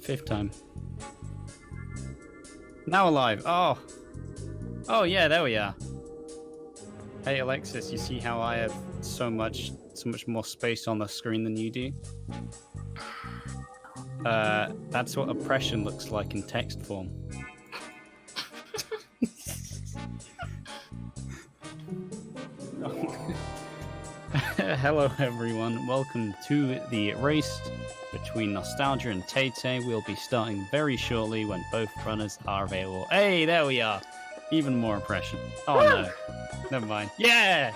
Fifth time. Now alive. Oh. Oh yeah, there we are. Hey Alexis, you see how I have so much more space on the screen than you do? That's what oppression looks like in text form. Hello everyone, welcome to the race between Nostalgia and TayTay. We'll be starting very shortly when both runners are available. Hey, there we are. Even more oppression. Oh no. Never mind. Yeah!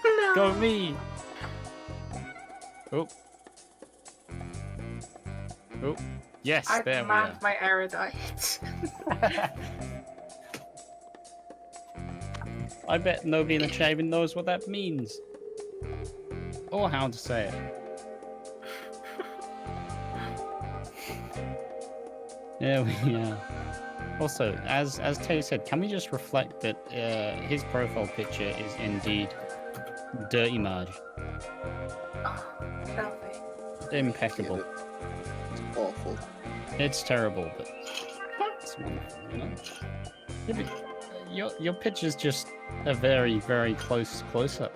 No. Go me! Oh. Oh. Yes, I there we are. demand my erudite. I bet nobody in the chat even knows what that means. Or how to say it. There we are. Also, as Tay said, can we just reflect that his profile picture is indeed Dirty Marge. Filthy. Impeccable. It's awful. It's terrible, but it's wonderful, you know? Yeah, but your picture's just a very, very close up.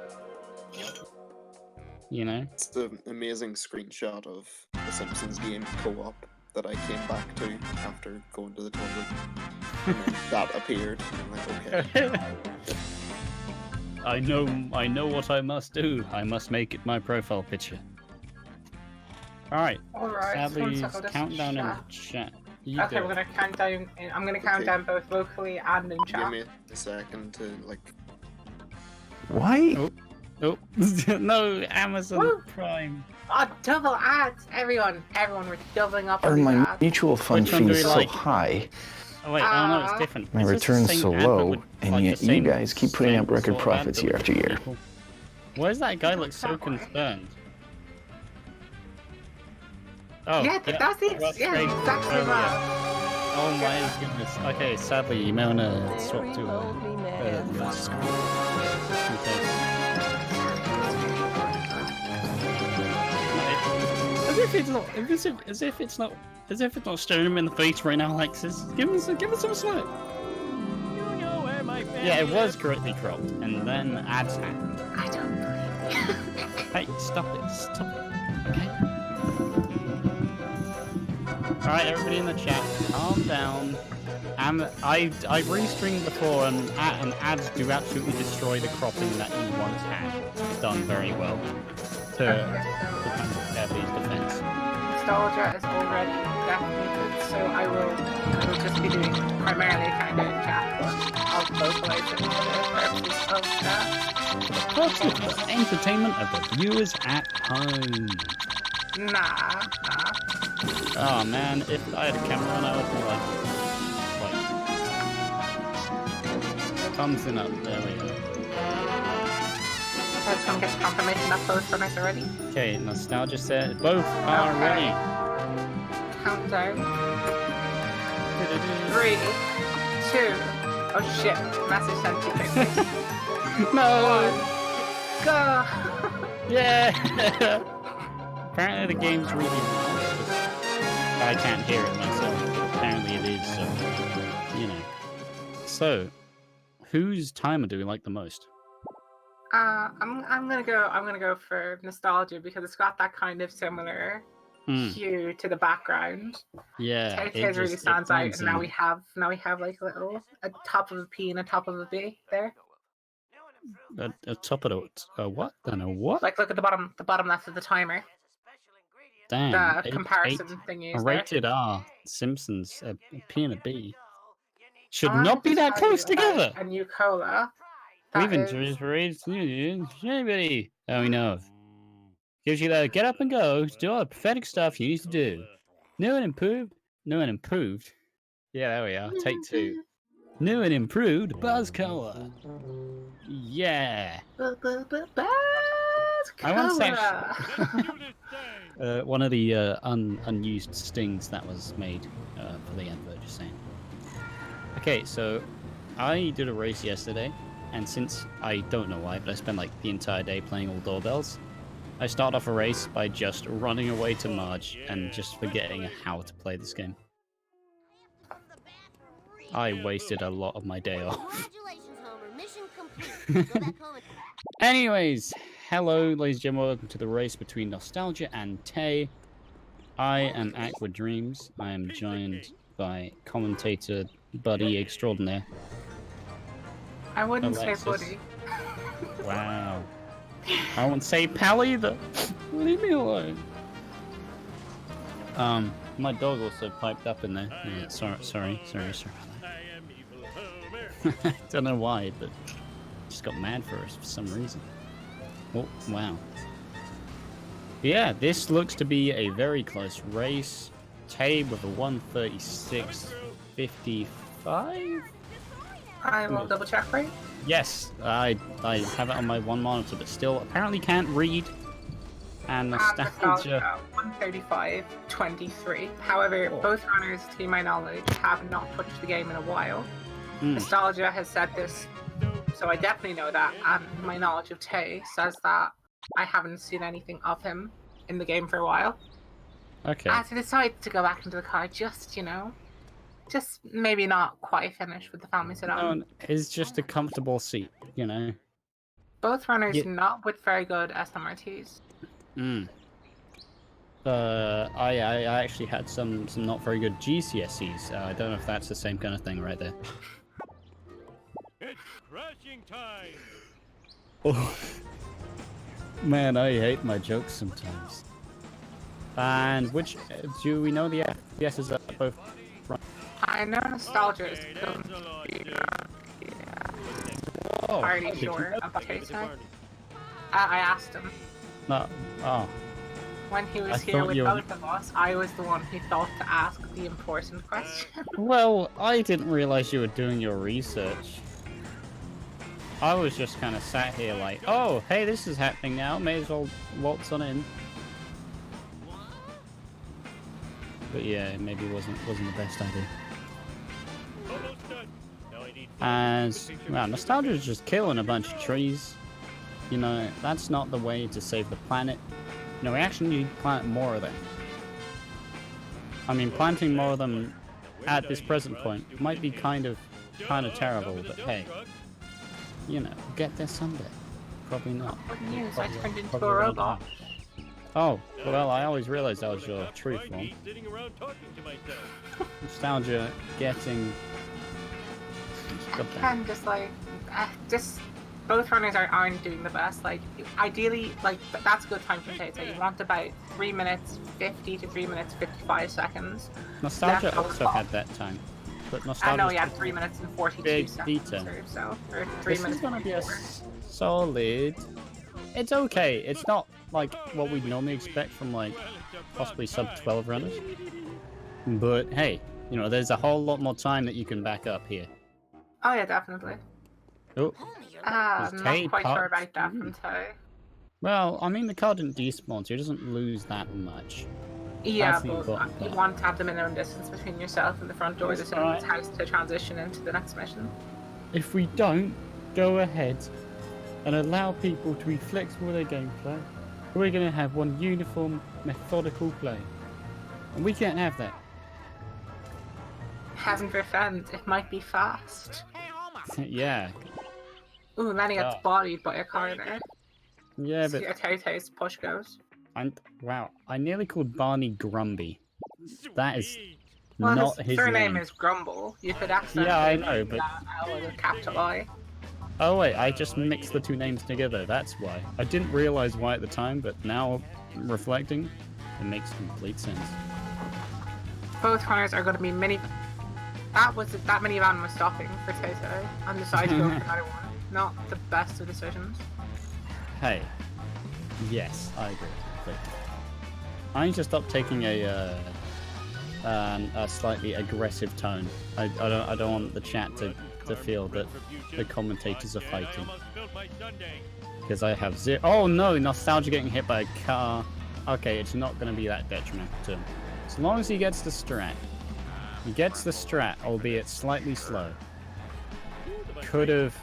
You know? It's the amazing screenshot of the Simpsons game co-op that I came back to after going to the toilet. And then that appeared. And I'm like, okay. I know what I must do. I must make it my profile picture. Alright. Alright, Sadly, countdown in the chat. You Okay, go. we're gonna count down. I'm gonna count down both vocally and in Give chat. me a second to like. Why? Oh. No, Amazon Woo! Prime. Oh, double ads! Everyone, we're doubling up Are on the my ads. mutual fund Which one do fees we so like? high? Oh wait, oh no, it's different. My It's just the return's same so ad, but low, with, and like, yet the you same- guys keep putting same up record sort of ad, profits but year with after year. people. Why does that guy look so That way. concerned? Oh, Yeah, that's it. that's Yeah, great. exactly Oh, that. yeah. Oh my goodness. Okay, sadly, you may want to swap to the screen. Okay. As if it's not staring him in the face right now, Alexis. Give him some slack. Yeah, it was correctly cropped, and then ads happened. I don't blame you. Hey, stop it, okay? Alright, everybody in the chat, calm down. I've restreamed before, and ads do absolutely destroy the cropping that you once had done very well to everybody's defense. Nostalgia is already definitely, so I will just be doing primarily kind of chat, but I'll vocalize it for the purposes of that. For the purpose of the entertainment of the viewers at home. Nah. Oh man, if I had a camera on, I would be like thumbsing up. There we go. I just want to get confirmation that both runners are ready. Okay, Nostalgia said both are Okay. ready. Countdown. 3, 2. Oh shit! Message sent too quickly. No! 1. Go. Yeah! Apparently the game's really loud. I can't hear it myself, but apparently it is, so, you know. So, whose timer do we like the most? I'm gonna go for Nostalgia because it's got that kind of similar hue to the background. Yeah, TayTay really stands out, and now we have like a top of a P and a top of a B there. A top of a what? Then a what? Like look at the bottom left of the timer. Damn. The comparison thing A used there. rated R, Simpsons, a P and a B. Should I not be just that tell close you about together. A new cola. We've That is- introduced raised anybody that we know of. Gives you the get up and go, do all the pathetic stuff you need to do. New and improved. Yeah, there we are. Take 2. New and improved Buzz Cola. Yeah. Buzz I once Cola. one of the unused stings that was made for the advert, just saying. Okay, so I did a race yesterday, and since I don't know why, but I spent like the entire day playing all doorbells, I start off a race by just running away to Marge and just forgetting how to play this game. I wasted a lot of my day off. Congratulations, Homer. Mission complete. Go back home and... Anyways, hello, ladies and gentlemen. Welcome to the race between Nostalgia and Tay. I am Aqua Dreams. I am joined by commentator buddy extraordinaire. I wouldn't Alexis. say buddy. Wow. I won't say pal either. Leave me alone. My dog also piped up in there. Yeah, sorry about that. I don't know why, but just got mad for us for some reason. Oh, wow. Yeah, this looks to be a very close race. Tay with a 136.55. I will double check for you. Yes, I have it on my one monitor, but still apparently can't read. And Nostalgia. 135.23. However, both runners, to my knowledge, have not touched the game in a while. Nostalgia has said this, so I definitely know that. And my knowledge of Tay says that I haven't seen anything of him in the game for a while. Okay. I had to decide to go back into the car, just maybe not quite finish with the family sit down. No, it's just a comfortable seat, you know. Both runners Yeah. not with very good SMRTs. I actually had some not very good GCSEs. I don't know if that's the same kind of thing right there. It's crashing time. Oh, man, I hate my jokes sometimes. And which do we know the FPSs are both? I know Nostalgia is going to be Oh, already did you sure know? about TayTay3. I asked him. No. Oh. When he I was here thought with you were- both of us, I was the one who thought to ask the important question. Well, I didn't realize you were doing your research. I was just kind of sat here like, oh, hey, this is happening now. May as well waltz on in. But yeah, maybe wasn't the best idea. Almost done. Now I need As well, Nostalgia is just killing a bunch of trees. You know, that's not the way to save the planet. No, we actually need to plant more of them. I mean, planting more of them at this present point might be kind of terrible, but hey, you know, get there someday. Probably not. What news? I turned into Probably a not. robot. Oh, well, I always realized that was your true form. sitting around talking to myself. Nostalgia getting... And just both runners aren't doing the best. Like, ideally, that's a good time for TayTay3. You want about 3 minutes 50 to 3 minutes 55 seconds. Nostalgia left on the also clock. had that time. But I Nostalgia... know he had 3 minutes and 42 big seconds detail. or so. Or 3 This minutes is gonna be a 44. solid... It's okay. It's not like what we'd normally expect from like possibly sub 12 runners. But hey, you know, there's a whole lot more time that you can back up here. Oh yeah, definitely. Oh, I'm Is not Tay quite sure parked? about that from Tay. well, I mean, the car didn't despawn, so he doesn't lose that much. Yeah, That's the but important you part. want to have the minimum distance between yourself and the front door of the That's right. Simpsons house to transition into the next mission. If we don't go ahead and allow people to be flexible with their gameplay, we're going to have one uniform, methodical play. And we can't have that. Heaven forfend, it might be fast. Yeah. Ooh, Lenny gets Yeah. bodied by a car there. Yeah, See but... how TayTay's push goes. Wow, I nearly called Barney Grumby. That is Well, not his his surname name. is Grumble. You could accidentally Yeah, I know, but... that L with a capital I. Oh wait, I just mixed the two names together, that's why. I didn't realize why at the time, but now, reflecting, it makes complete sense. Both runners are going to be mini. That minivan was stopping for TayTay and decided to go for another one. Not the best of decisions. Hey. Yes, I agree. Completely. I need to stop taking a slightly aggressive tone. I don't want the chat to feel that the commentators are fighting. Because I have zero... Oh no, Nostalgia getting hit by a car. Okay, it's not going to be that detrimental to him. As long as he gets the strat. He gets the strat, albeit slightly slow. Could have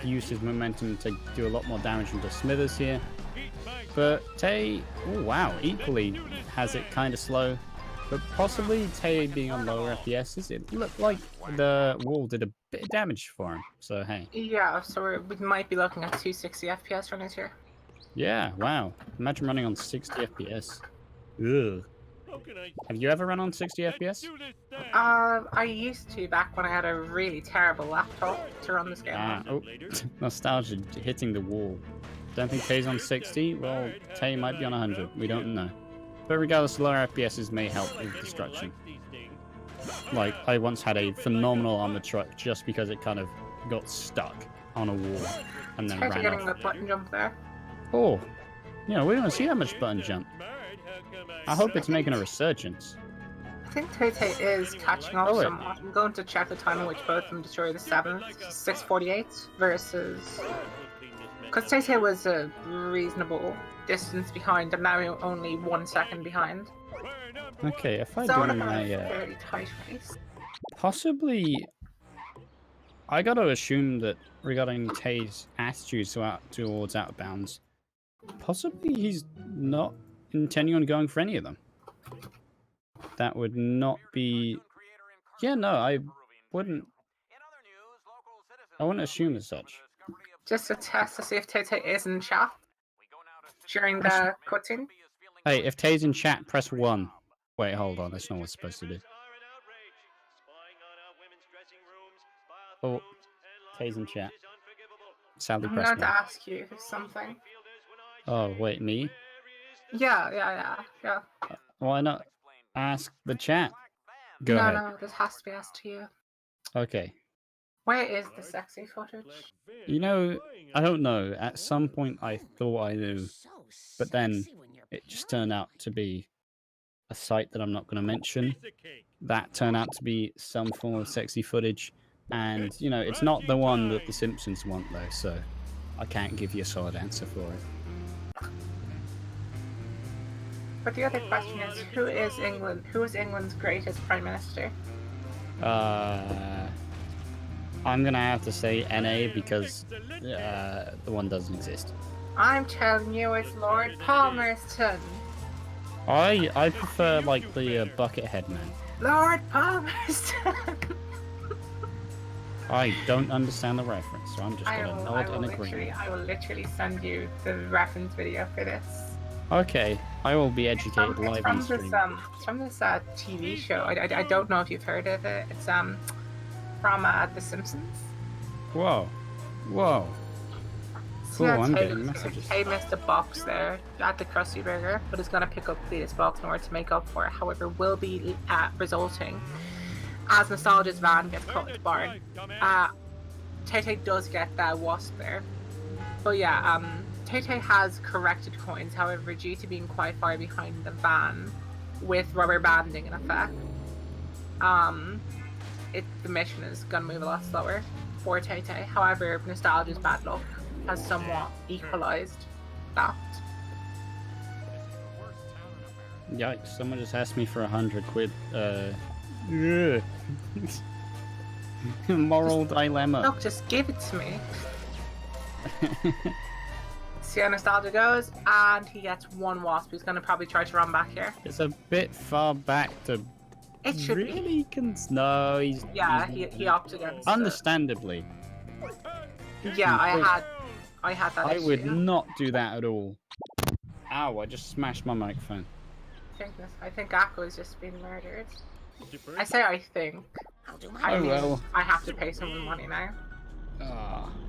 used his momentum to do a lot more damage into Smithers here. But Tay, oh wow, equally has it kind of slow. But possibly Tay being on lower FPSs, it looked like the wall did a bit of damage for him. So hey. Yeah, so we might be looking at 260 FPS runners here. Yeah, wow. Imagine running on 60 FPS. Ugh. Have you ever run on 60 FPS? I used to back when I had a really terrible laptop to run this game on. Oh, nostalgia hitting the wall. Don't think Tay's on 60? Well, Tay might be on 100. We don't know. But regardless, lower FPSs may help with destruction. Like, I once had a phenomenal armored truck just because it kind of got stuck on a wall and then ran Getting the off. button jump there. Oh, yeah, we don't see that much button jump. I hope it's making a resurgence. I think TayTay is catching up Oh, wait. somewhat. I'm going to check the time in which both of them destroyed the 7th. 6:48 versus... Because TayTay was a reasonable distance behind, and now only 1 second behind. Okay, if I So do I'm my... a fairly tight race. Possibly... I gotta assume that regarding Tay's attitude towards out of bounds, possibly he's not intending on going for any of them. That would not be... Yeah, no, I wouldn't assume as such. Just a test to see if TayTay is in chat during the cutscene. Hey, if Tay's in chat, press 1. Wait, hold on, that's not what it's supposed to do. Oh, Tay's in chat. Sadly, I'm press going to 1. ask you something. Oh, wait, me? Yeah. Why not ask the chat? Go no, ahead. No, this has to be asked to you. Okay. Where is the sexy footage? You know, I don't know. At some point I thought I knew, but then it just turned out to be a site that I'm not going to mention. That turned out to be some form of sexy footage, and, you know, it's not the one that the Simpsons want, though, so I can't give you a solid answer for it. But the other question is, who is England's greatest Prime Minister? I'm gonna have to say NA because the one doesn't exist. I'm telling you, it's Lord Palmerston. I prefer like the Buckethead man. Lord Palmerston. I don't understand the reference, so I'm just gonna nod and agree. I will literally send you the reference video for this. Okay, I will be educated live on It's stream. from this TV show. I don't know if you've heard of it. It's from The Simpsons. Whoa. Cool, Yeah, I'm Tay- getting messages. Tay missed a box there at the Krusty Burger, but is going to pick up Cletus box in order to make up for it. However, will be resulting as Nostalgia's van gets caught in the barn. TayTay does get that wasp there. But yeah, TayTay has corrected coins, however, due to being quite far behind the van with rubber banding in effect, the mission is going to move a lot slower for TayTay. However, Nostalgia's bad luck has somewhat equalized that. Yikes, someone just asked me for 100 quid. Moral dilemma. Look, just give it to me. See how Nostalgia goes, and he gets one wasp. He's going to probably try to run back here. It's a bit far back to It should be. really no, he's Yeah, he's- he opted against it. understandably. Yeah, I had that I issue. would not do that at all. Ow, I just smashed my microphone. I think Akko is just being murdered. I say I think. I'll do I my mean, well. I have to pay someone money now.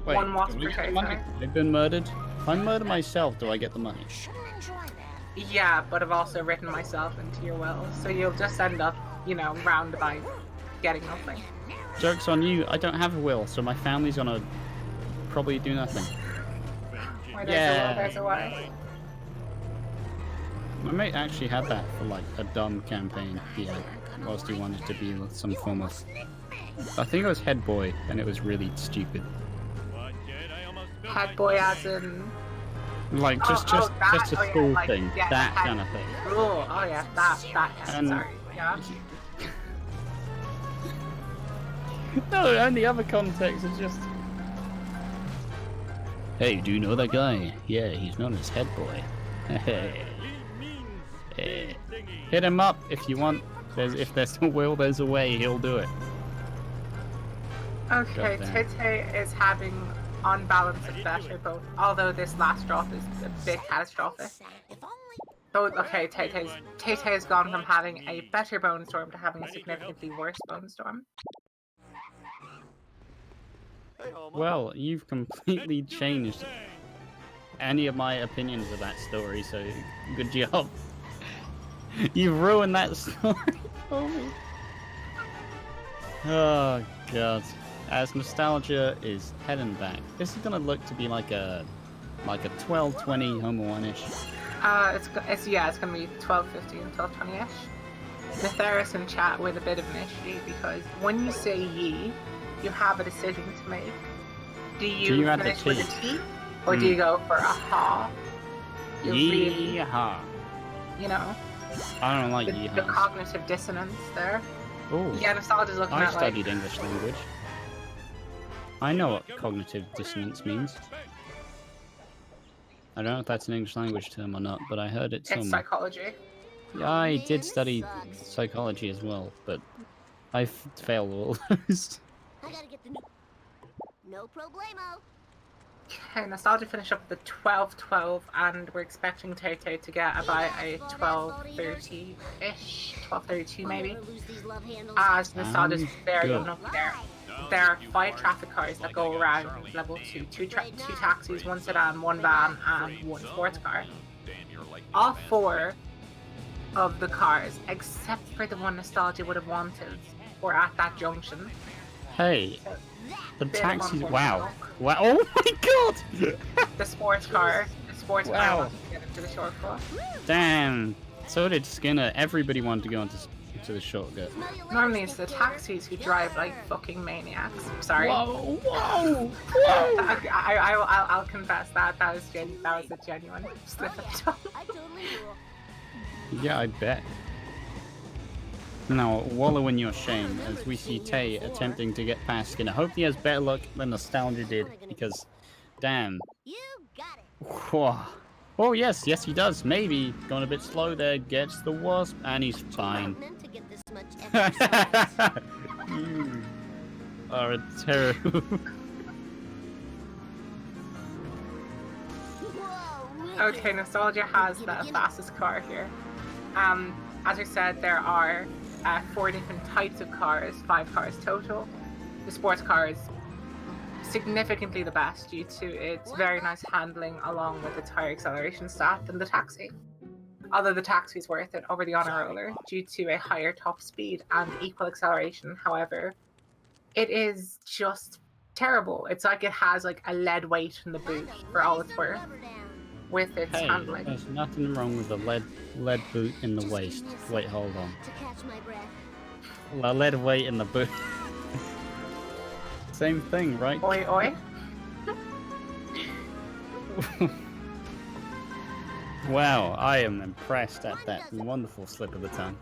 Wait, One wasp do we per get the case, money? right? I've been murdered. If I murder myself, do I get the money? enjoy that. Yeah, but I've also written myself into your will, so you'll just end up, roundabout getting nothing. Joke's on you, I don't have a will, so my family's gonna probably do nothing. Where Yeah. there's a way. My mate actually had that for like a dumb campaign he had, whilst he wanted to be some form of... I think it was head boy, and it was really stupid. Head boy as in... Like, just that, a school like, thing, yeah, that head- kind of thing. Oh yeah, that, And- sorry, yeah. No, and the other context is just... Hey, do you know that guy? Yeah, he's known as Head Boy. Hey. He means Eh. speed thingy. Hit him up if you want. If there's a will, there's a way. He'll do it. Okay, Goddamn. TayTay is having on balance a better boat, although this last drop is a bit catastrophic. Both okay, TayTay has gone from having a better bone storm to having a significantly worse bone storm. Well, you've completely changed any of my opinions of that story, so good job. You've ruined that story for me. Oh god. As Nostalgia is heading back, this is gonna look to be like a 12:20 Homer 1-ish. It's gonna be 12:50 and 12:20ish. Netheris in chat with a bit of an issue because when you say ye, you have a decision to make. Do you add the finish with T? a T, or do you go for a ha? You're really, Yeehaw. you know, I don't like the yeehaws. cognitive dissonance there. Ooh. Yeah, Nostalgia's looking I at like. studied English language. I know what cognitive dissonance means. I don't know if that's an English language term or not, but I heard it It's somewhere. psychology. Yeah, I did study psychology as well, but I failed all those. I gotta get the new. No problemo. Okay, Nostalgia finished up with the 12:12, and we're expecting TayTay to get about a 12:30-ish, 12:32 maybe. As Nostalgia's Sounds very good. unlucky there. There are 5 traffic cars that go around level 2. 2 taxis, 1 sedan, 1 van, and 1 sports car. All 4 of the cars, except for the one Nostalgia would have wanted, were at that junction. Hey, the Bit of taxis. unfortunate Wow. luck. Wow. Oh my god! The sports car Wow. wanted to get into the shortcut. Damn. So did Skinner. Everybody wanted to go into the shortcut. Normally it's the taxis who drive like fucking maniacs. Sorry. Whoa! Whoa! Whoa! I'll confess that was a genuine slip of the tongue. I totally will. Yeah, I bet. Now, wallow in your shame as we see Tay attempting to get past Skinner. Hope he has better luck than Nostalgia did, because, damn. You got it. Whoa. Oh, yes, he does. Maybe. Going a bit slow there, gets the wasp, and he's fine. Meant to get this much exercise. You are a terrible. Whoa, really? Okay, Nostalgia has the fastest car here. As I said, there are 4 different types of cars, 5 cars total. The sports car is significantly the best due to its very nice handling along with its higher acceleration stat than the taxi. Although the taxi is worth it over the honor roller due to a higher top speed and equal acceleration, however, it is just terrible. It's like it has like a lead weight in the boot for all it's worth with its Hey, handling. there's nothing wrong with a lead boot in the waist. Wait, hold on. To catch my breath. A lead weight in the boot. Same thing, right? Oi oi. Wow, I am impressed at that wonderful slip of the tongue.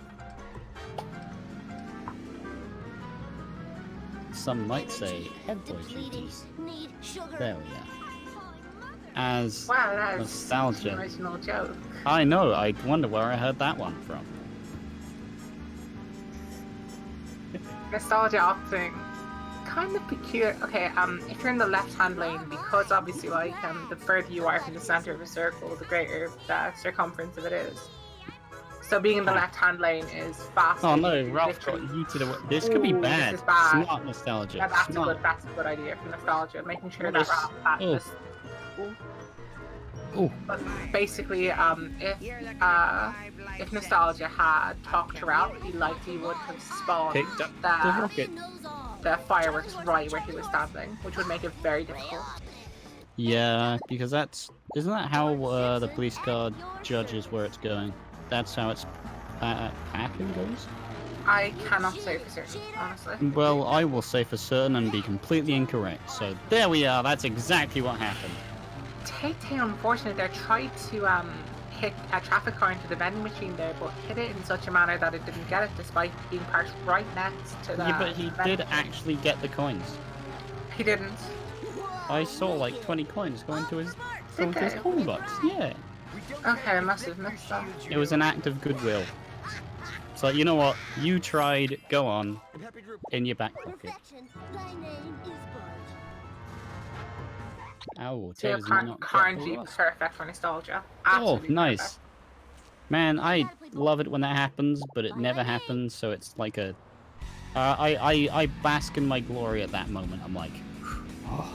Some might say head boy duties. Need sugar. There we are. As Wow, that is such an nostalgia. original joke. I know, I wonder where I heard that one from. Nostalgia opting kind of peculiar. Okay, if you're in the left-hand lane, because obviously, like, the further you are from the center of a circle, the greater the circumference of it is. So being in the left-hand lane is fast. Oh no, Ralph got you to the. This could be Ooh, bad. this is bad. Smart nostalgia. Yeah, that's Smart. a good idea for Nostalgia, making sure What that is- Ralph had oh. this. Ooh. But basically, if Nostalgia had talked to Ralph, he likely would have spawned Picked up the the, rocket. the fireworks right where he was standing, which would make it very difficult. Yeah, because isn't that how the police car judges where it's going? That's how it's packing goes? I cannot say for certain, honestly. Well, I will say for certain and be completely incorrect. So there we are, that's exactly what happened. TayTay, unfortunately, they tried to hit a traffic car into the vending machine there, but hit it in such a manner that it didn't get it, despite being parked right next to the. Yeah, but he vending did machine. actually get the coins. He didn't. I saw like 20 coins going to his Did they? coin box. Yeah. Okay, I must have missed that. It was an act of goodwill. It's like, you know what? You tried. Go on. In your back pocket. Perfection. Thy name is Bart. Oh, So you're Taylor's not currently lost. perfect for nostalgia. Oh, Absolutely nice. perfect. Man, I love it when that happens, but it never happens. So it's like a. I bask in my glory at that moment. I'm like, oh,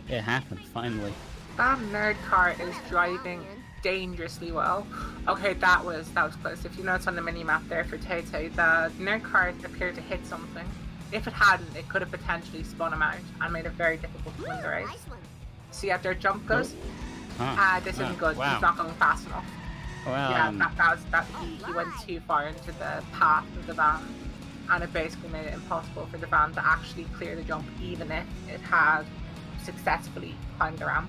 it happened finally. That nerd car is driving dangerously well. Okay, that was close. If you notice on the mini map there for TayTay, the nerd car appeared to hit something. If it hadn't, it could have potentially spun him out and made it very difficult to win the race. Nice one. See how their jump goes? This isn't good. Wow. He's not going fast enough. Well, Yeah, he went too far into the path of the van, and it basically made it impossible for the van to actually clear the jump, even if it had successfully climbed the ramp.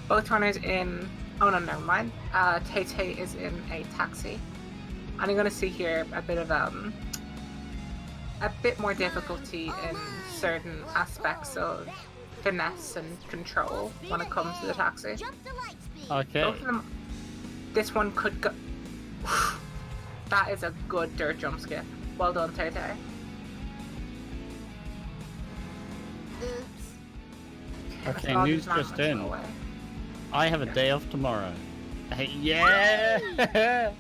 Both runners in. Oh no, never mind. TayTay is in a taxi, and you're going to see here a bit more difficulty in certain aspects of finesse and control when it comes to the taxi. Jump to light speed. okay. Both of them. This one could go. That is a good dirt jump skip. Well done, TayTay. Oops. Okay, Nostalgia's news not just much in. away. I have a day off tomorrow. Hey, yeah!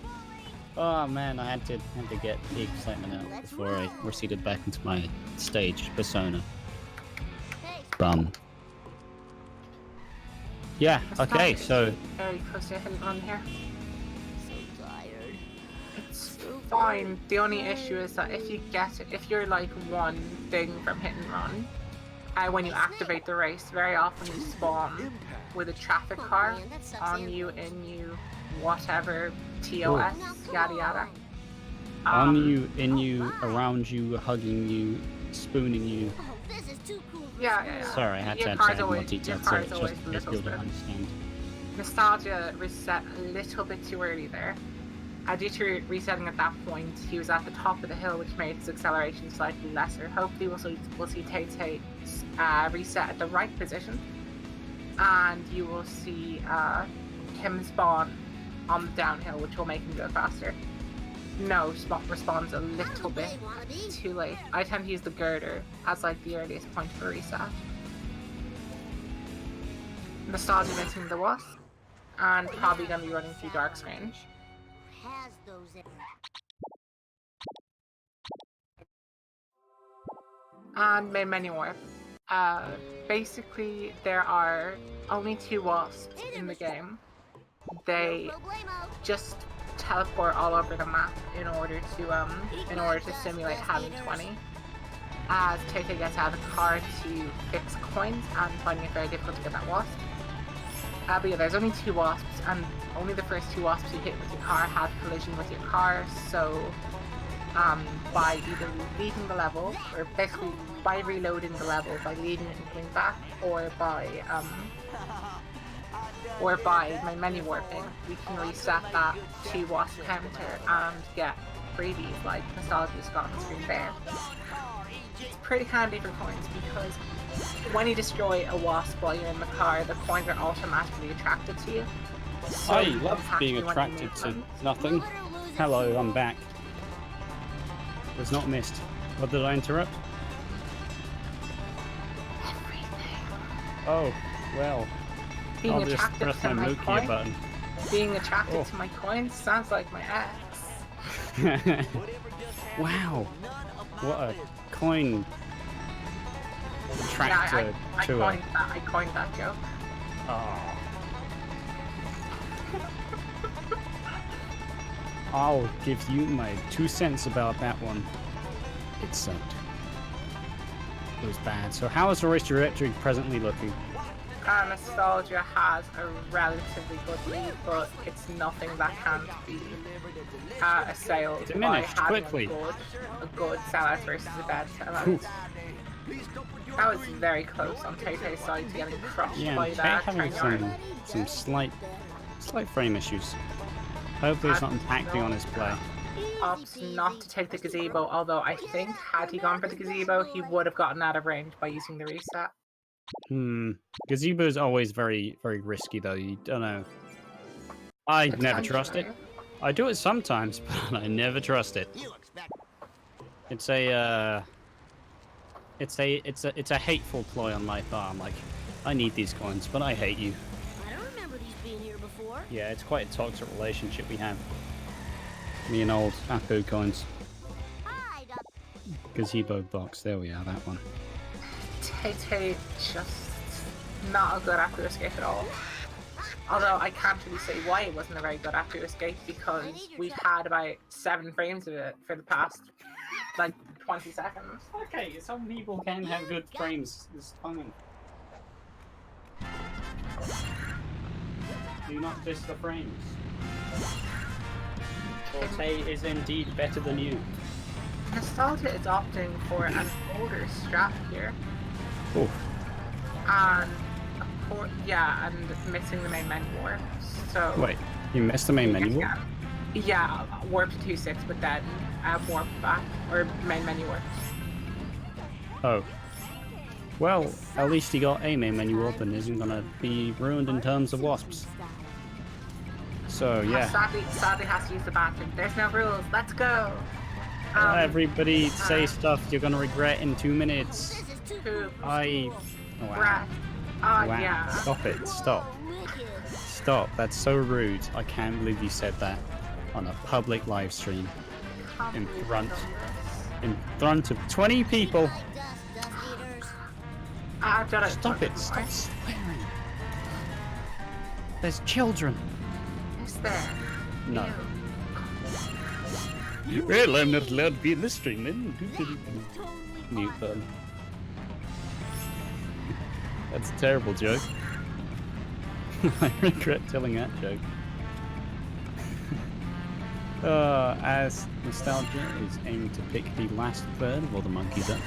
Oh man, I had to get the excitement out before I receded back into my stage persona. Hey, Bum. Yeah. Okay. So Very close to hitting on here. so tired. It's fine. The only issue is that if you're like one thing from hit and run, when you activate the race, very often you spawn with a traffic car on you, in you, whatever, TOS, yada yada. on you, in you, around you, hugging you, spooning you. Oh, this is too cool. Yeah. Sorry, I had Your to car's add more always- detail your so car's it's always just a little people to bit. understand. Nostalgia reset a little bit too early there. Due to resetting at that point, he was at the top of the hill, which made his acceleration slightly lesser. Hopefully we'll see TayTay reset at the right position, and you will see him spawn on the downhill, which will make him go faster. No, Spot responds a little bit too late. I tend to use the girder as like the earliest point for reset. Nostalgia missing the wasp, and probably going to be running through dark screen. Has those in. And made many more. Basically, there are only 2 wasps in the game. They No problemo. just teleport all over the map in order to simulate having 20. As TayTay gets out of the car to fix coins and finding it very difficult to get that wasp. But yeah, there's only 2 wasps, and only the first 2 wasps you hit with your car have collision with your car, so by either leaving the level, or basically by reloading the level, by leaving it and coming back, or by my menu warping, we can reset that 2 wasp counter and get freebies like Nostalgia's got on the screen there. It's pretty handy for coins because when you destroy a wasp while you're in the car, the coins are automatically attracted to you. So I you don't love have being to do any attracted to movement. nothing. Hello, I'm back. Was not missed. What did I interrupt? Oh, well. Being I'll just attracted press to my my move key coin, button. being attracted Oh. to my coins sounds like my ex. Wow. What a coin Yeah, tractor I to a... coined that joke. Oh. I'll give you my 2 cents about that one. It sucked. It was bad. So how is the race trajectory presently looking? Nostalgia has a relatively good lead, but it's nothing that can't be assailed Diminished by having quickly. a good sellout versus a bad sellout. That was very close on TayTay's side to getting crushed Yeah, by Tay that having turn some slight frame issues. Hopefully it's not impacting on his play. opts not to take the gazebo, although I think had he gone for the gazebo, he would have gotten out of range by using the reset. Gazebo's always very, very risky, though. You don't know. I never trust it. I do it sometimes, but I never trust it. It's a hateful ploy on my part. I'm like, I need these coins, but I hate you. I don't remember these being here before. Yeah, it's quite a toxic relationship we have. Me and old Apu coins. Hi, Doc. Gazebo box. There we are. That one. TayTay just not a good after escape at all. Although I can't really say why it wasn't a very good after escape because we've had about 7 frames of it for the past like 20 seconds. Okay, some people can have good frames. It's fine. Do not diss the frames. Tay is indeed better than you. Nostalgia is opting for an older strap here. Oh. And and missing the main menu warp. So Wait, you missed the main menu? Yeah, warp to 2.6, but then warp back or main menu warp. Oh. Well, at least he got a main menu open. Isn't gonna be ruined in terms of wasps. So yeah. Sadly has to use the bathroom. There's no rules. Let's go. Everybody say stuff you're gonna regret in 2 minutes. Poop. Oh, wow. Brat. Wow. Yeah. Stop it. Stop. Stop. That's so rude. I can't believe you said that on a public live stream in front of 20 people. I've done it. Stop it. Stop swearing. There's children. Is there? No. Well, I'm not allowed to be in this stream then. Mute button. That's a terrible joke. I regret telling that joke. As Nostalgia is aiming to pick the last third of all the monkeys up.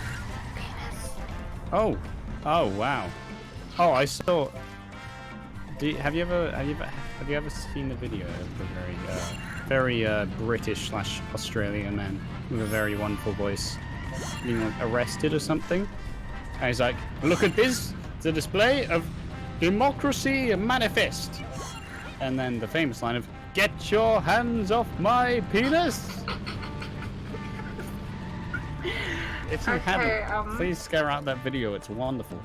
Oh! Oh wow! Oh, I saw. Have you ever seen the video of the very British / Australian man with a very wonderful voice being like arrested or something? And he's like, "Look at this! The display of democracy manifest." And then the famous line of, "Get your hands off my penis!" If you haven't, please scare out that video. It's wonderful.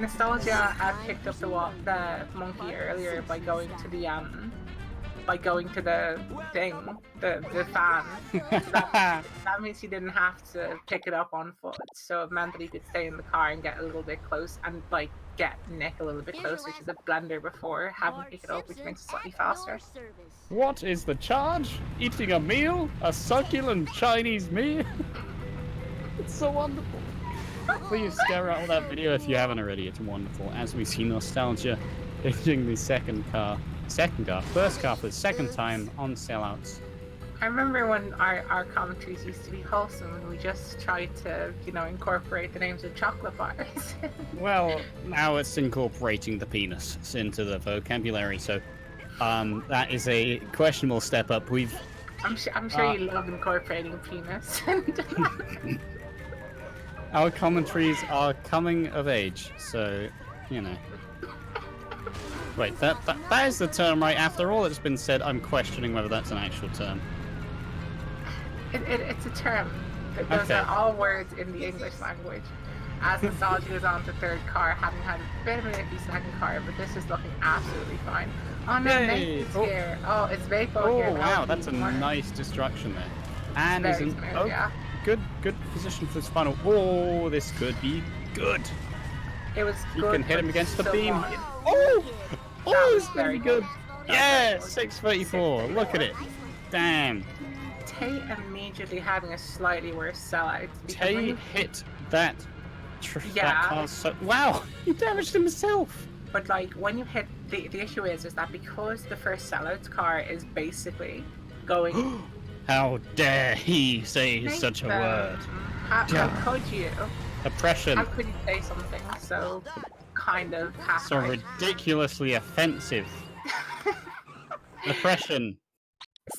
Nostalgia had picked up the monkey earlier by going to the thing, the fan. So that means he didn't have to pick it up on foot. So it meant that he could stay in the car and get a little bit close and like get Nick a little bit closer to the blender before having to pick it up, which makes it slightly faster. What is the charge? Eating a meal? A succulent Chinese meal? It's so wonderful. Please scare out that video if you haven't already. It's wonderful. As we see Nostalgia hitting the first car for the second time on sellouts. I remember when our commentaries used to be wholesome and we just tried to, incorporate the names of chocolate bars. Well, now it's incorporating the penis into the vocabulary, so that is a questionable step up. I'm sure you love incorporating penis. Our commentaries are coming of age, so, Wait, that is the term, right? After all that's been said, I'm questioning whether that's an actual term. It's a term. Those are all words in the English language. As Nostalgia is on the third car, having had a bit of an iffy second car, but this is looking absolutely fine. Oh no, Nate is here. Oh, it's Vapo here. Oh wow, that's a nice destruction there. And is an good position for this final. Oh, this could be good. It was you good. You can hit him against the beam. Oh, it's very good. Yeah, 634. Look at it. Damn. Tay immediately having a slightly worse sellout. Tay hit that. That car so wow, he damaged himself. But like when you hit the issue is that because the first sellout car is basically going. How dare he say such a word? How could you? Oppression. How could you say something so kind of half so ridiculously offensive? Oppression.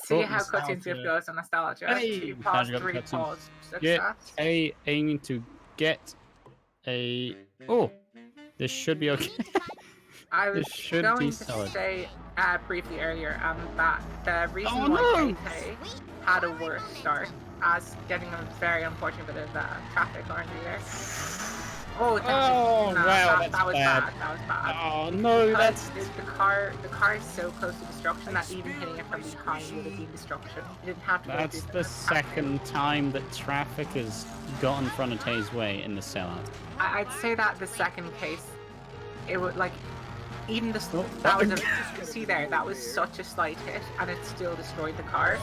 See how cutscenes goes on Nostalgia. Hey, pause, 3 pause. Get A aiming to get a... Oh, this should be okay. I was This should be going to solid. say briefly earlier that the reason Oh, why no! TayTay had a worse start as getting a very unfortunate bit of traffic around there. Oh, Oh, wow, that was bad. bad. That was bad. Oh, no, Because that's... the car is so close to destruction that even hitting it from behind would have been destruction. You didn't have to go That's through the second time that traffic has got in front of Tay's way in the sellout. I'd say that the second case, it would like even the Oh, that was a, see there, that was such a slight hit and it still destroyed the car.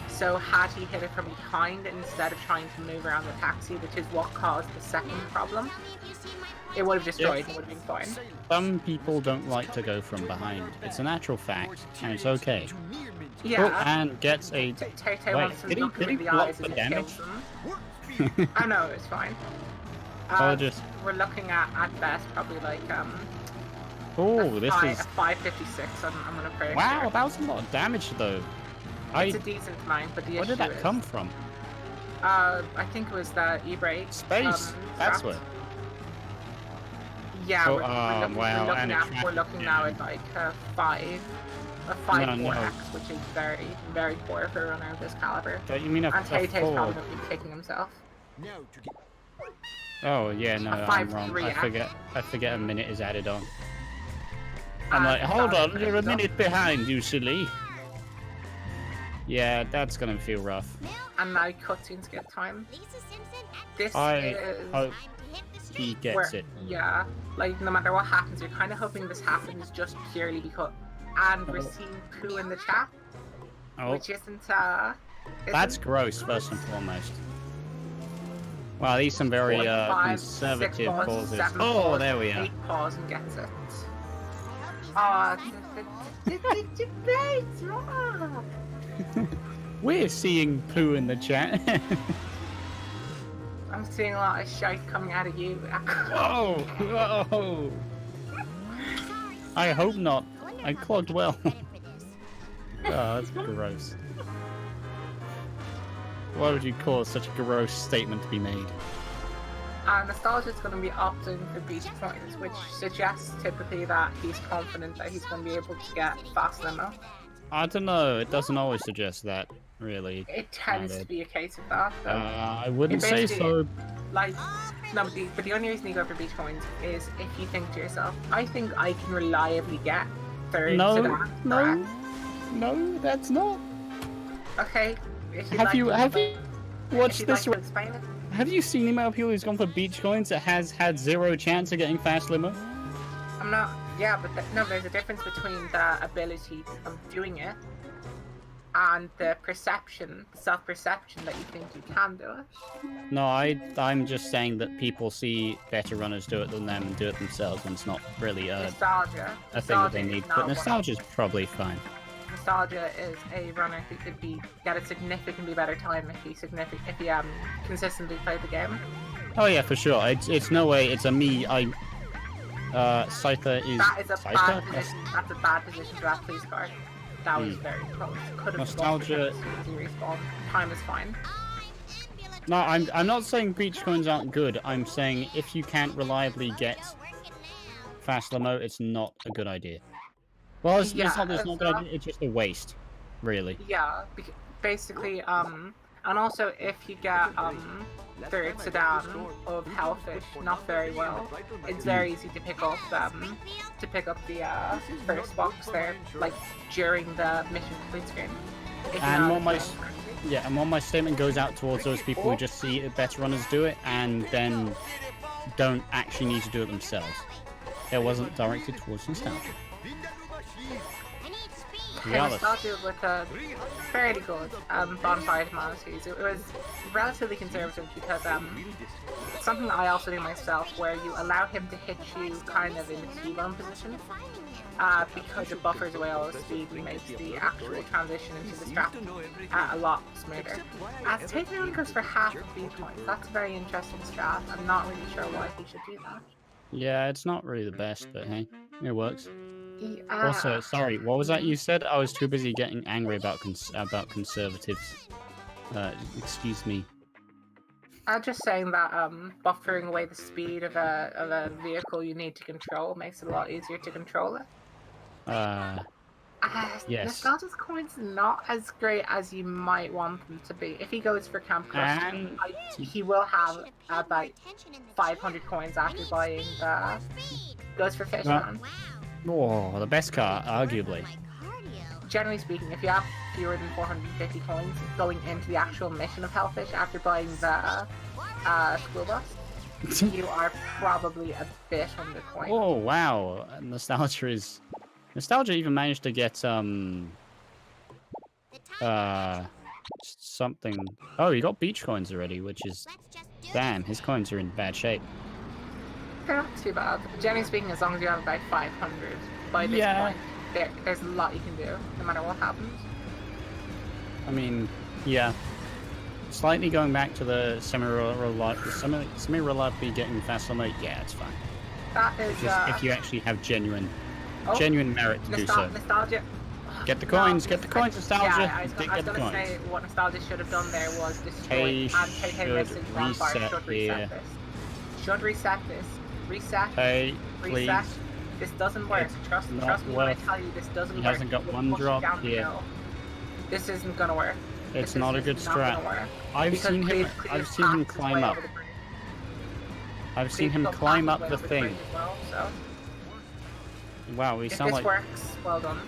So had he hit it from behind instead of trying to move around the taxi, which is what caused the second problem, it would have destroyed and it would have been fine. Some people don't like to go from behind. It's a natural fact, and it's okay. Yeah. Oh, and gets a... TayTay Wait, wants to did look he him in the block eyes the and damage? kills him. I know, it's fine. Apologies. We're looking at best probably like Oh, this a is... 556. I'm gonna pray. Wow, that was a lot of damage though. It's a decent amount, but the Where issue did that is, come from? I think it was the e-brake. Space. That's straps. what. Yeah, Oh, we're looking, wow, and we're looking now at like a 5-4X, no. which is very, very poor for a runner of this caliber. Don't you mean a And TayTay's probably 4? going to be kicking himself. Oh yeah, no, A I'm wrong. 5-3X. I forget a minute is added on. I'm And like, hold that's on, you're a pretty minute behind, you silly. Yeah, that's gonna feel rough. And now cutscenes get time. This I is hope he gets where, it. yeah, like no matter what happens, you're kind of hoping this happens just purely because. And we're seeing poo in the chat, Oh, which isn't. that's gross, first and foremost. Wow, these some very 4, 5, conservative 6 paws, pauses. 7 Oh, paws, there we are. 8 paws and gets it. The debate. We're seeing poo in the chat. I'm seeing a lot of shite coming out of you. Whoa! Whoa! I hope not. I clogged well. Oh, that's gross. Why would you cause such a gross statement to be made? Nostalgia is going to be opting for beach points, which suggests typically that he's confident that he's going to be able to get fast limo. I don't know. It doesn't always suggest that, really. It tends to be a case of that, though. I wouldn't It say basically- so. Like, no, but the only reason you go for beach coins is if you think to yourself, I think I can reliably get third No, sedan. no, no, that's not. Okay. If Have you if watched you'd this? like to explain it. Have you seen the amount of people who's gone for beach coins that has had zero chance of getting fast limo? I'm not. Yeah, but no, there's a difference between the ability of doing it and the perception, self-perception that you think you can do it. No, I'm just saying that people see better runners do it than them and do it themselves, and it's not really a Nostalgia. thing that they Nostalgia need. is But not nostalgia's probably fine. Nostalgia is a runner who could get a significantly better time if he consistently played the game. Oh yeah, for sure. It's no way. It's a me. Scyther is. That is a Scyther? bad position. That's a bad position to have police car. That was very close. Could have Nostalgia- respawn. Time is fine. No, I'm not saying beach coins aren't good. I'm saying if you can't reliably get fast limo, it's not a good idea. Well, it's not a good idea. It's just a waste, really. Yeah, basically, and also if you get third sedan of Hellfish, not very well, it's very easy to pick up the first box there, like during the mission complete screen. And what my statement goes out towards those people who just see better runners do it and then don't actually need to do it themselves. It wasn't directed towards nostalgia. Nostalgia with a fairly good bonfire humanities. It was relatively conservative because it's something I also do myself, where you allow him to hit you kind of in the T-bone position because it buffers away all the speed and makes the actual transition into the strap a lot smoother. As TayTay only goes for half of beat points, that's a very interesting strat. I'm not really sure why he should do that. Yeah, it's not really the best, but hey, it works. Yeah. Also, sorry, what was that you said? I was too busy getting angry about conservatives. Excuse me. I'm just saying that buffering away the speed of a vehicle you need to control makes it a lot easier to control it. Yes. Nostalgia's coins not as great as you might want them to be. If he goes for Camp Crust, And he will have about 500 coins after buying the. Goes for Fishman. oh, the best car, arguably. Generally speaking, if you have fewer than 450 coins going into the actual mission of Hellfish after buying the school bus, you are probably a bit under coin. Oh wow, Nostalgia even managed to get something. Oh, he got beach coins already, which is damn. His coins are in bad shape. They're not too bad. Generally speaking, as long as you have about 500 by this point, there's a lot you can do, no matter what happens. I mean, yeah. Slightly going back to the semi-reliably getting fast on it, yeah, it's fine. That is if you actually have genuine merit to do so. Nostalgia. Get the coins, get the coins, Nostalgia. Yeah, I was going to say what Nostalgia should have done there was destroy and TayTay missing one bar. Should reset this. Should reset this. Reset. Hey, please. Reset. This doesn't work. Trust me when I tell you this doesn't work. He hasn't got one drop here. This isn't gonna work. It's not a good strat. I've seen him climb up. I've seen him climb up the thing. Wow, we sound like. If this works, well done.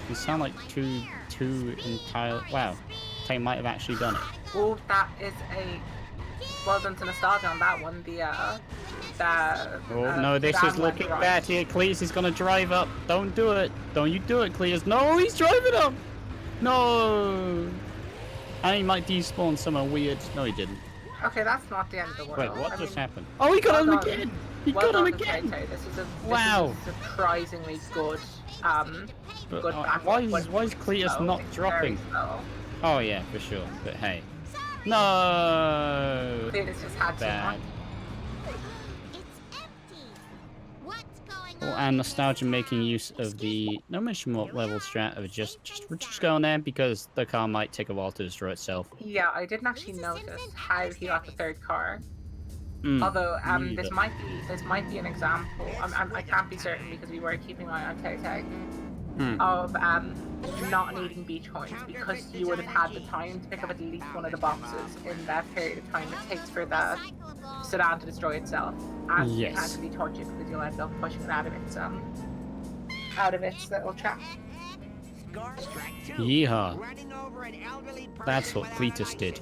We sound like two entire. Wow, Tay might have actually done it. Oh, that is a. Well done to Nostalgia on that one. Oh no, this is looking bad here. Cleese is gonna drive up. Don't do it. Don't you do it, Cleese. No, he's driving up. No. And he might despawn somewhere weird. No, he didn't. Okay, that's not the end of the world. Wait, what just happened? Oh, he got him again. He got him again. This is a surprisingly good good back. Why is Cletus not dropping? Oh yeah, for sure. But hey. No! Cletus just had bad. to. Oh, and Nostalgia making use of the no mention what level strat of just going there because the car might take a while to destroy itself. Yeah, I didn't actually notice how he got the third car. Although this might be an example. I can't be certain because we were keeping an eye on TayTay of not needing beach coins because you would have had the time to pick up at least one of the boxes in that period of time it takes for the sedan to destroy itself, and you can't really touch it because you'll end up pushing it out of its little trap. Yeehaw! That's what Cletus did.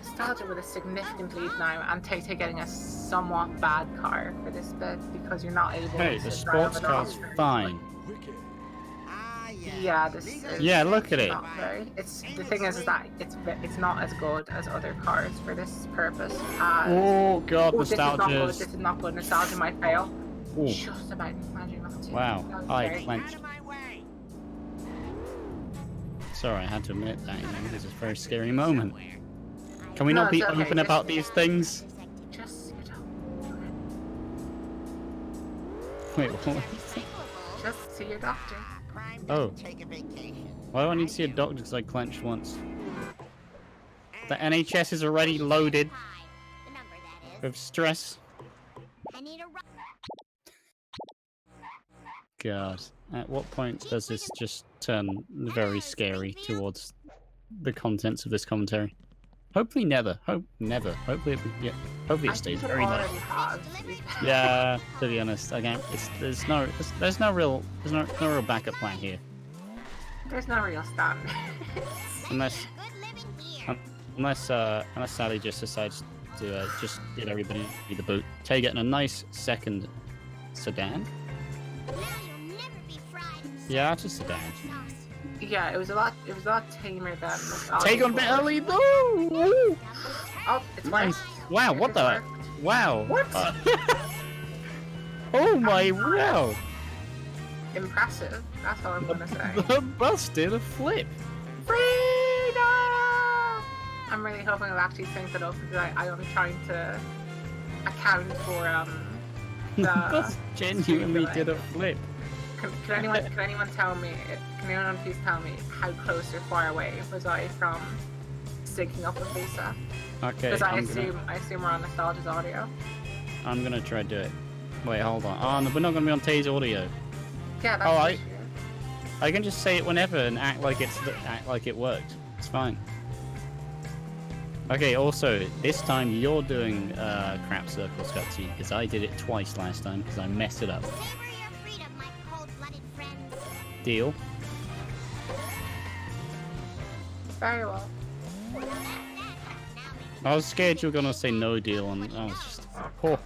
Nostalgia with a significant lead now, and TayTay getting a somewhat bad car for this bit because you're not able to. Hey, the sports car's fine. Yeah, this is. Yeah, look at it. It's the thing is that it's not as good as other cars for this purpose. Oh god, Nostalgia. This is not good. Nostalgia might fail. Ooh. Just about managing not to. Wow, I clenched. Sorry, I had to admit that. This is a very scary moment. Can we not be open about these things? Just Wait, what? Just see your doctor. Oh. Why do I need to see a doctor because I clenched once? The NHS is already loaded with stress. God. At what point does this just turn very scary towards the contents of this commentary? Hopefully never. Hopefully it stays very low. Yeah, to be honest, again, there's no real backup plan here. There's no real stand. Unless Sally just decides to just get everybody the boot. Tay getting a nice second sedan. Yeah, it's a sedan. Yeah, it was a lot tamer than Take on a bit early though. Oh, it's nice. Wow, what the? Wow. What? Oh my wow. Impressive. That's all I'm gonna say. The bus did a flip. Freedom! I'm really hoping I'll actually sync it up because I'm trying to account for the bus genuinely did a flip. Can anyone tell me? Can anyone please tell me how close or far away was I from syncing up with Lisa. Okay, Because I assume we're on Nostalgia's audio. I'm gonna try to do it. Wait, hold on. Oh, no, we're not gonna be on Tay's audio. Yeah, that's Oh, the I- issue. I can just say it whenever and act like it worked. It's fine. Okay. Also, this time you're doing crap circle cutscene because I did it twice last time because I messed it up. Savor your freedom, my cold-blooded friends. Deal. Very well. I was scared you were gonna say no deal, and I was just. Oh.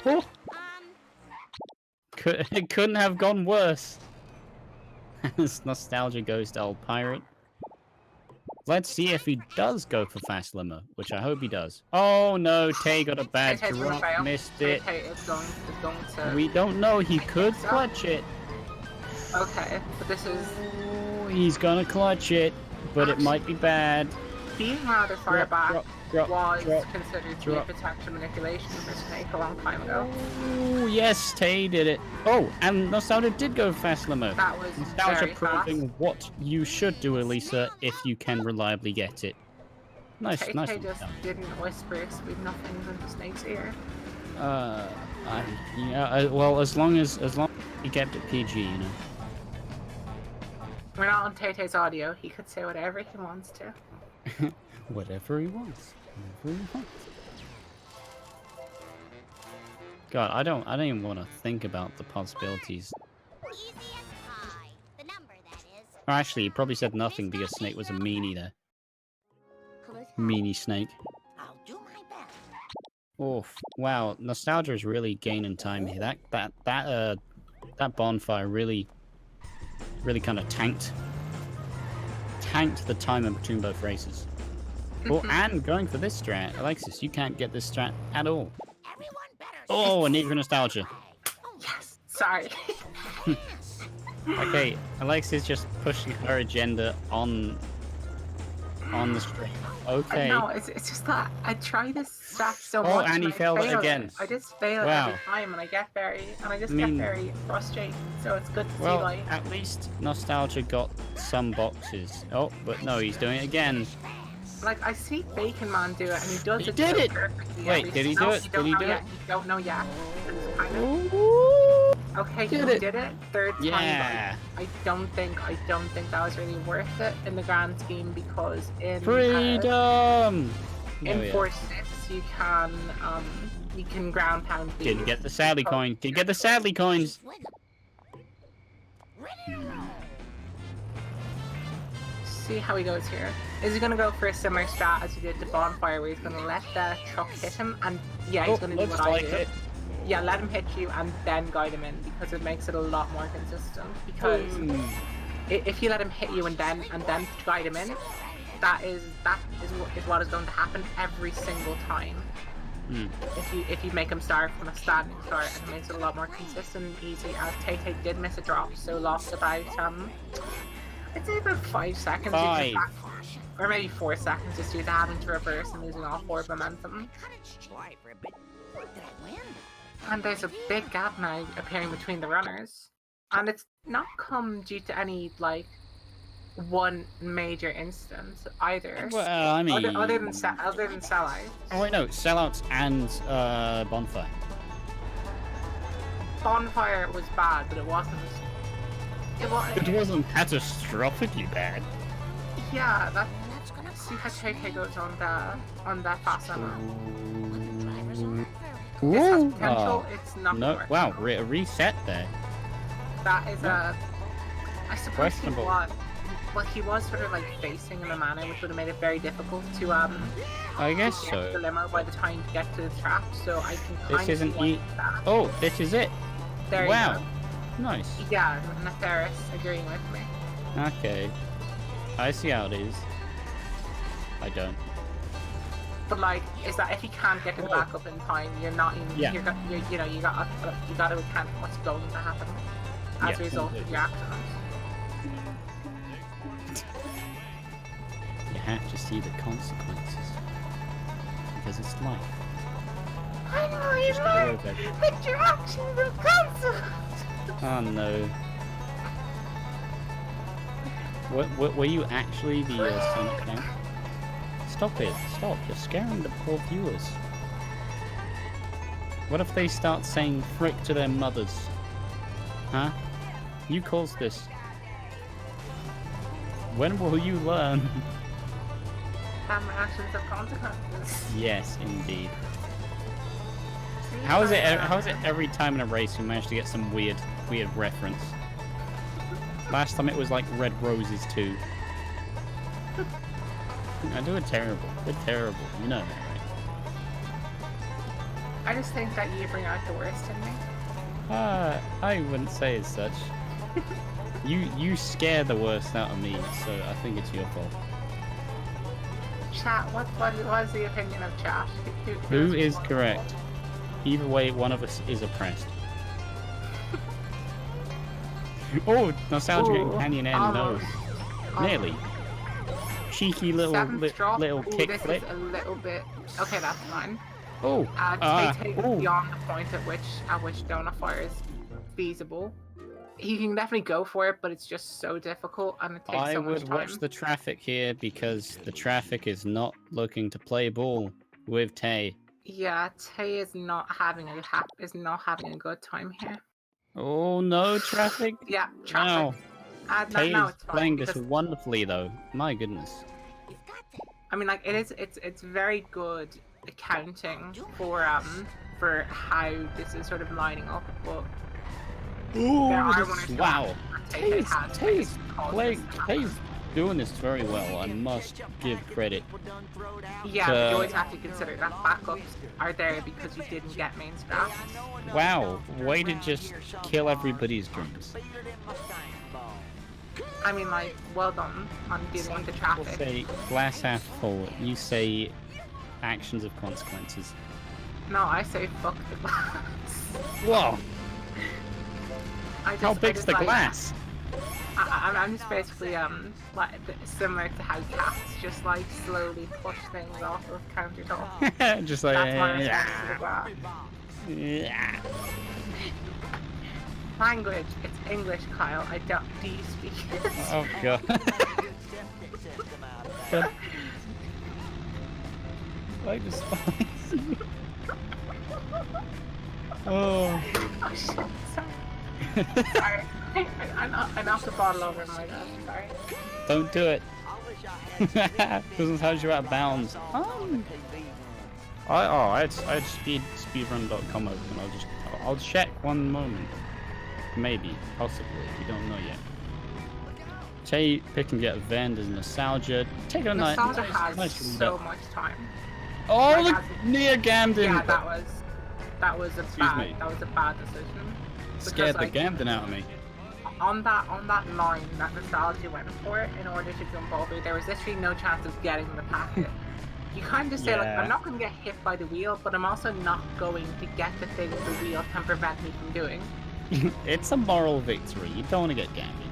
Oh. It couldn't have gone worse. As Nostalgia goes to old pirate. Let's see if he does go for fast limo, which I hope he does. Oh no, Tay got a bad TayTay's gonna drop, fail. missed it. TayTay is going to... We don't know, he could so. clutch it. Okay, but this is... Oh, he's gonna clutch it, but it might be bad. Being rather far back was drop, considered to be potential manipulation for Snake a long time ago. Oh, yes, Tay did it. Oh, and Nostalgia did go fast limo. That was Nostalgia very proving fast. what you should do, Elisa, if you can reliably get it. Nice, TayTay nice. just didn't whisper sweet nothings into Snake's ear. Well, as long as he kept it PG, you know. We're not on TayTay's audio. He could say whatever he wants to. Whatever he wants. Whatever he wants. God, I don't even want to think about the possibilities. Easy as pie. The number, that is. Or actually, he probably said nothing because Snake was a meanie there. Meanie Snake. I'll do my best. Oh, wow. Nostalgia is really gaining time here. That bonfire really kind of tanked the time in between both races. Oh, and going for this strat. Alexis, you can't get this strat at all. Everyone better. Oh, a need for nostalgia. Yes. Sorry. Okay, Alexis just pushing her agenda on the stream. Okay. No, it's just that I try this stuff so much. Oh, and he I failed it fail again. I just fail it Wow. every time, and I get very frustrated. So it's good to Well, see like. at least Nostalgia got some boxes. Oh, but no, he's doing it again. Like I see Bacon Man do it, and he does He it did so it! perfectly. Wait, every- did he no, do it? You Did don't he know do yet. it? You don't know yet. It's kind of... Ooh. Okay, Did he it. did it. Third time. Yeah. But I don't think that was really worth it in the grand scheme because in Freedom! in Oh, yeah. 4-6 you can ground pound these. Didn't get the Sadly coin. Didn't get the Sadly coins. See how he goes here. Is he gonna go for a similar strat as he did to Bonfire, where he's gonna let the truck hit him, and yeah, he's gonna do looks what I like do. it. Yeah, let him hit you and then guide him in because it makes it a lot more consistent. Because if you let him hit you and then guide him in, that is what is going to happen every single time. If you make him start from a standing start, and it makes it a lot more consistent and easy. As TayTay did miss a drop, so lost about I'd say about 5 seconds. Five. Or maybe 4 seconds just due to having to reverse and losing all 4 momentum. And there's a big gap now appearing between the runners. And it's not come due to any, like, one major instance either. Well, I mean... Other than sellouts. Oh, wait, no. Sellouts and Bonfire. Bonfire was bad, but it wasn't... It wasn't catastrophically bad. Yeah, see how TayTay goes on that fast ammo. It has potential, it's not No, worth. wow, a reset there. That is I suppose he Questionable. was. Well, he was sort of like facing in a manner which would have made it very difficult to I guess get to the so. limo by the time to get to the trap. So I can This kind of isn't see that. Oh, this is it. There Wow. you go. Nice. Yeah, Neferis agreeing with me. Okay. I see how it is. I don't. But like, is that if you can't get to the backup in time, you're not even. Yeah. You got to account for what's going to happen as Yeah, a result of your actions. You have to see the consequences. Because it's life. I know you Just get over it. but your actions are consequences. Oh no. Were you actually the Sonic now? Stop it. Stop. You're scaring the poor viewers. What if they start saying frick to their mothers? Huh? You caused this. When will you learn? Actions have consequences. Yes, indeed. How is it every time in a race we manage to get some weird reference? Last time it was like Red Roses 2. I do it terrible. They're terrible. You know that, right? I just think that you bring out the worst in me. I wouldn't say as such. You scare the worst out of me, so I think it's your fault. Chat, what is the opinion of chat? Who is correct? Either way, one of us is oppressed. Oh, Nostalgia getting Canyon N, no. Nearly. Cheeky little Ooh, kick this flip. is a little bit... Okay, that's fine. Oh, TayTay beyond the point at which donut fire is feasible. He can definitely go for it, but it's just so difficult and it takes so much time. I would watch the traffic here because the traffic is not looking to play ball with Tay. Yeah, Tay is not having a good time here. Oh no, traffic! Yeah, traffic. Wow. Tay No, is it's fine playing this because, wonderfully though. My goodness. I mean, like it's very good accounting for how this is sort of lining up, but Ooh, there are one or two wow. Tay's doing this very well. I must give credit. Yeah, but you always have to consider that backups are there because you didn't get main straps. Wow, way to just kill everybody's dreams. I mean, like, well done on dealing with the traffic. People say glass half full. You say actions of consequences. No, I say fuck the glass. Whoa! How big's the like, glass? I'm just basically like similar to how cats just like slowly push things off of countertop. Just like That's my response to the glass. yeah. Language, it's English, Kyle. Do you speak it? Oh god. God. I despise you. Oh. Oh shit, sorry. Sorry. I knocked the bottle over my desk, sorry. Don't do it. Doesn't tell you out of bounds. I had speedrun.com open. I'll check one moment. Maybe, possibly. We don't know yet. Tay picking get vendors Nostalgia. Take a night. Nostalgia has so much time. Oh, look, near Gamden. Yeah, that was a bad decision. Scared because, the Gamden out of me. On that line that Nostalgia went for in order to jump over, there was literally no chance of getting the packet. You kind of say like, I'm not going to get hit by the wheel, but I'm also not going to get the thing the wheel can prevent me from doing. It's a moral victory. You don't want to get gambled.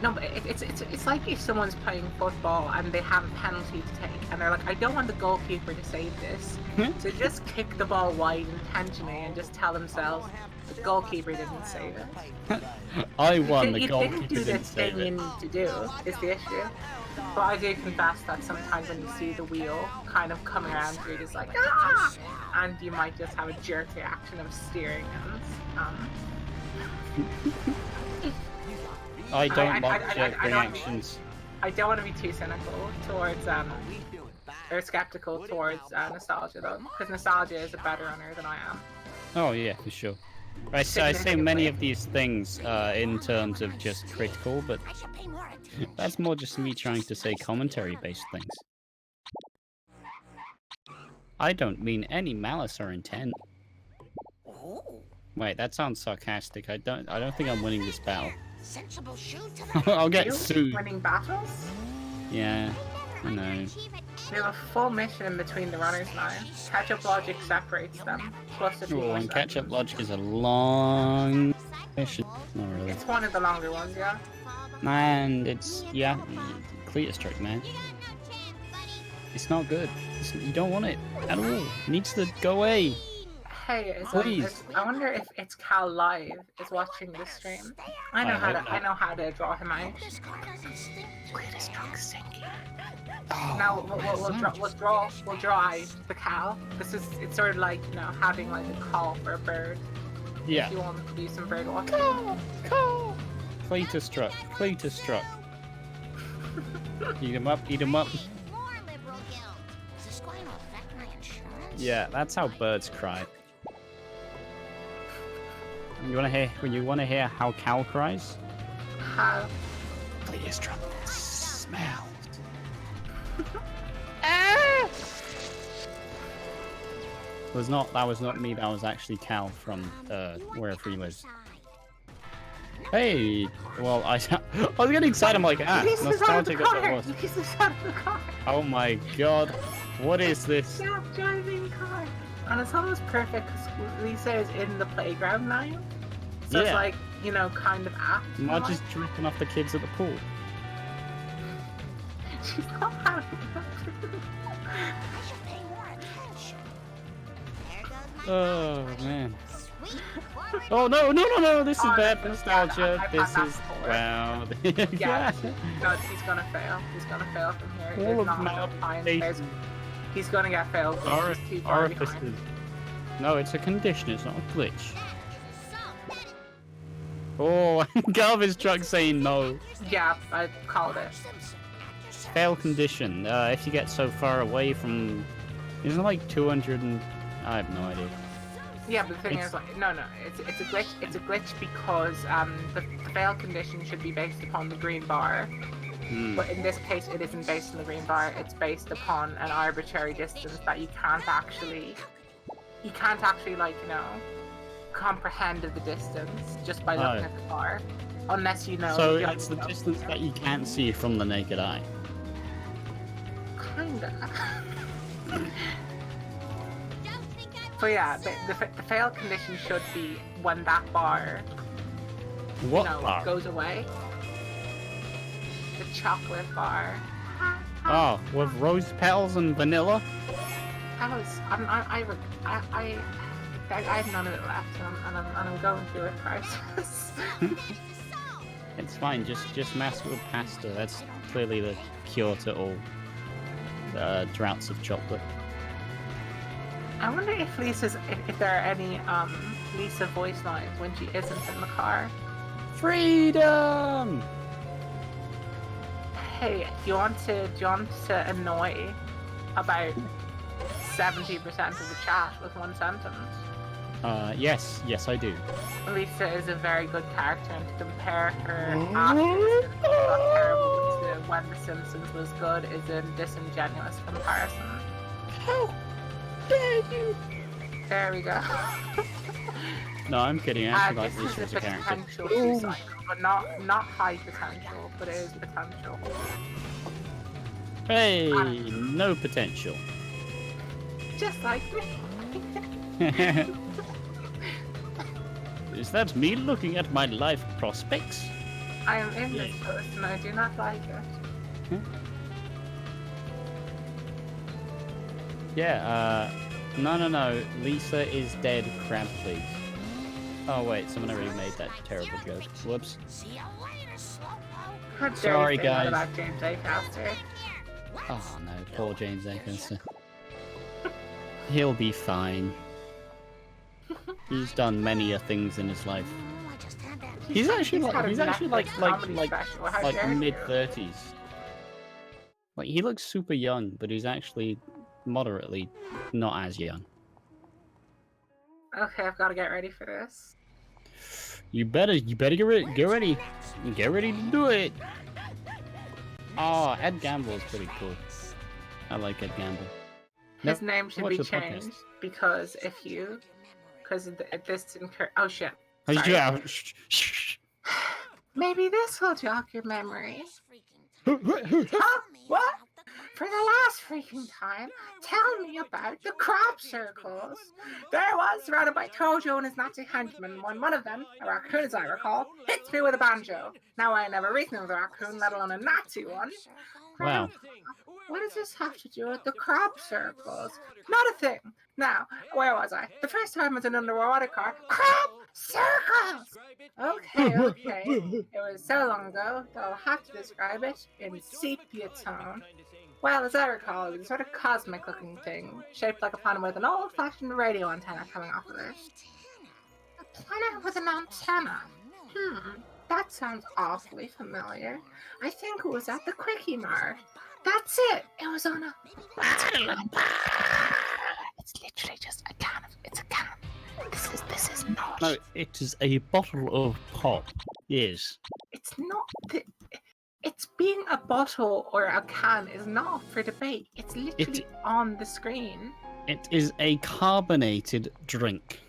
No, but it's like if someone's playing football and they have a penalty to take, and they're like, I don't want the goalkeeper to save this, so just kick the ball wide intentionally and just tell themselves the goalkeeper didn't save it. I won. The you goalkeeper didn't do the didn't save thing you it. need to do is the issue. But I do confess that sometimes when you see the wheel kind of coming around, you're just like, ah! And you might just have a jerk reaction of steering and I don't like jerk reactions. I don't want to be too cynical towards or skeptical towards Nostalgia though, because Nostalgia is a better runner than I am. Oh yeah, for sure. I say many of these things in terms of just critical, but that's more just me trying to say commentary-based things. I don't mean any malice or intent. Wait, that sounds sarcastic. I don't think I'm winning this battle. I'll get sued. Winning battles? Yeah, I know. We have a full mission in between the runners now. Catch-up logic separates them. Plus the Oh, and catch-up logic is a long mission. Not really. It's one of the longer ones, yeah. And it's, yeah, clear stroke, man. It's not good. You don't want it at all. It needs to go away. Hey, Please. I wonder if it's Cal Live is watching the stream. I know how to draw him out. This car doesn't stink. Look at his truck sinking. Now we'll draw out the cow. It's sort of like, you know, having like a call for a bird. Yeah. If you want to do some bird watching. Call. Cletus struck. Cletus struck. Eat him up. Eat him up. More liberal guilt. Is this going to affect my insurance? Yeah, that's how birds cry. You wanna hear how cow cries? How? Please drop that smell. That was not me, that was actually Cal from wherever he lives. Hey, well I was getting excited, I'm like, nostalgic as it was. Oh my god, what is this? Stop driving car. And it's almost perfect because Lisa is in the playground now. So it's like, you know, kind of apt. Not just dropping off the kids at the pool. She's not having I should pay more attention. There goes my Oh man. sweet forward. Oh no, this is Oh, bad no, nostalgia. I've This had is that wow. Yeah, no, he's gonna fail. He's gonna fail from here. All There's of not my enough time. applications. He's gonna get failed. He's too far behind. Orifices. No, it's a condition, it's not a glitch. Oh, garbage truck saying no. Yeah, I called it. Fail condition. If you get so far away from, isn't it like 200 and I have no idea. Yeah, but the thing is, like, no, it's a glitch. It's a glitch because the fail condition should be based upon the green bar, but in this case, it isn't based on the green bar. It's based upon an arbitrary distance that you can't actually like, you know, comprehend the distance just by looking at the bar, unless you know. So it's the distance that you can't see from the naked eye. Kinda. So yeah, the fail condition should be when that bar, What you know, bar? goes away. The chocolate bar. Oh, with rose petals and vanilla? I have none of it left, and I'm going through a crisis. It's fine, just mask it with pasta. That's clearly the cure to all droughts of chocolate. I wonder if if there are any Lisa voice lines when she isn't in the car. Freedom! Hey, do you want to annoy about 70% of the chat with one sentence? Yes I do. Lisa is a very good character, and to compare her after got terrible to when The Simpsons was good is a disingenuous comparison. How dare you? There we go. No, I'm kidding. I actually like This Lisa is as a a character. potential suicide, but not high potential, but it is potential. Hey, no potential. Just like me. Is that me looking at my life prospects? I am in this post and I do not like it. Yeah, no. Lisa is dead, crab please. Oh wait, someone already made that terrible joke. Whoops. How dare Sorry, you say that guys. about James A. Caster? Oh no, poor James Akins. He'll be fine. He's done many a things in his life. He's actually like mid-30s. Like he looks super young, but he's actually moderately not as young. Okay, I've got to get ready for this. You better get ready to do it. Oh, Ed Gamble is pretty cool. I like Ed Gamble. His name should watch be the podcast. changed because this incur. Oh shit. Hey, Sorry. yeah. Maybe this will jog your memory. Huh? What? For the last freaking time, tell me about the crop circles. There was, surrounded by Tojo and his Nazi henchmen, when one of them, a raccoon as I recall, hits me with a banjo. Now I never reasoned with a raccoon, let alone a Nazi one. Wow. What does this have to do with the crab circles? Not a thing. Now, where was I? The first time I was in an underwater car. Crab circles! Okay. It was so long ago that I'll have to describe it in sepia tone. Well, as I recall, it was a sort of cosmic looking thing, shaped like a planet with an old fashioned radio antenna coming off of it. A planet with an antenna? That sounds awfully familiar. I think it was at the Quickie Mart. That's it! It was on a... It's literally just a can of... It's a can. This is not... No, it is a bottle of pop. Yes. It's not... It's being a bottle or a can is not up for debate. It's literally on the screen. It is a carbonated drink.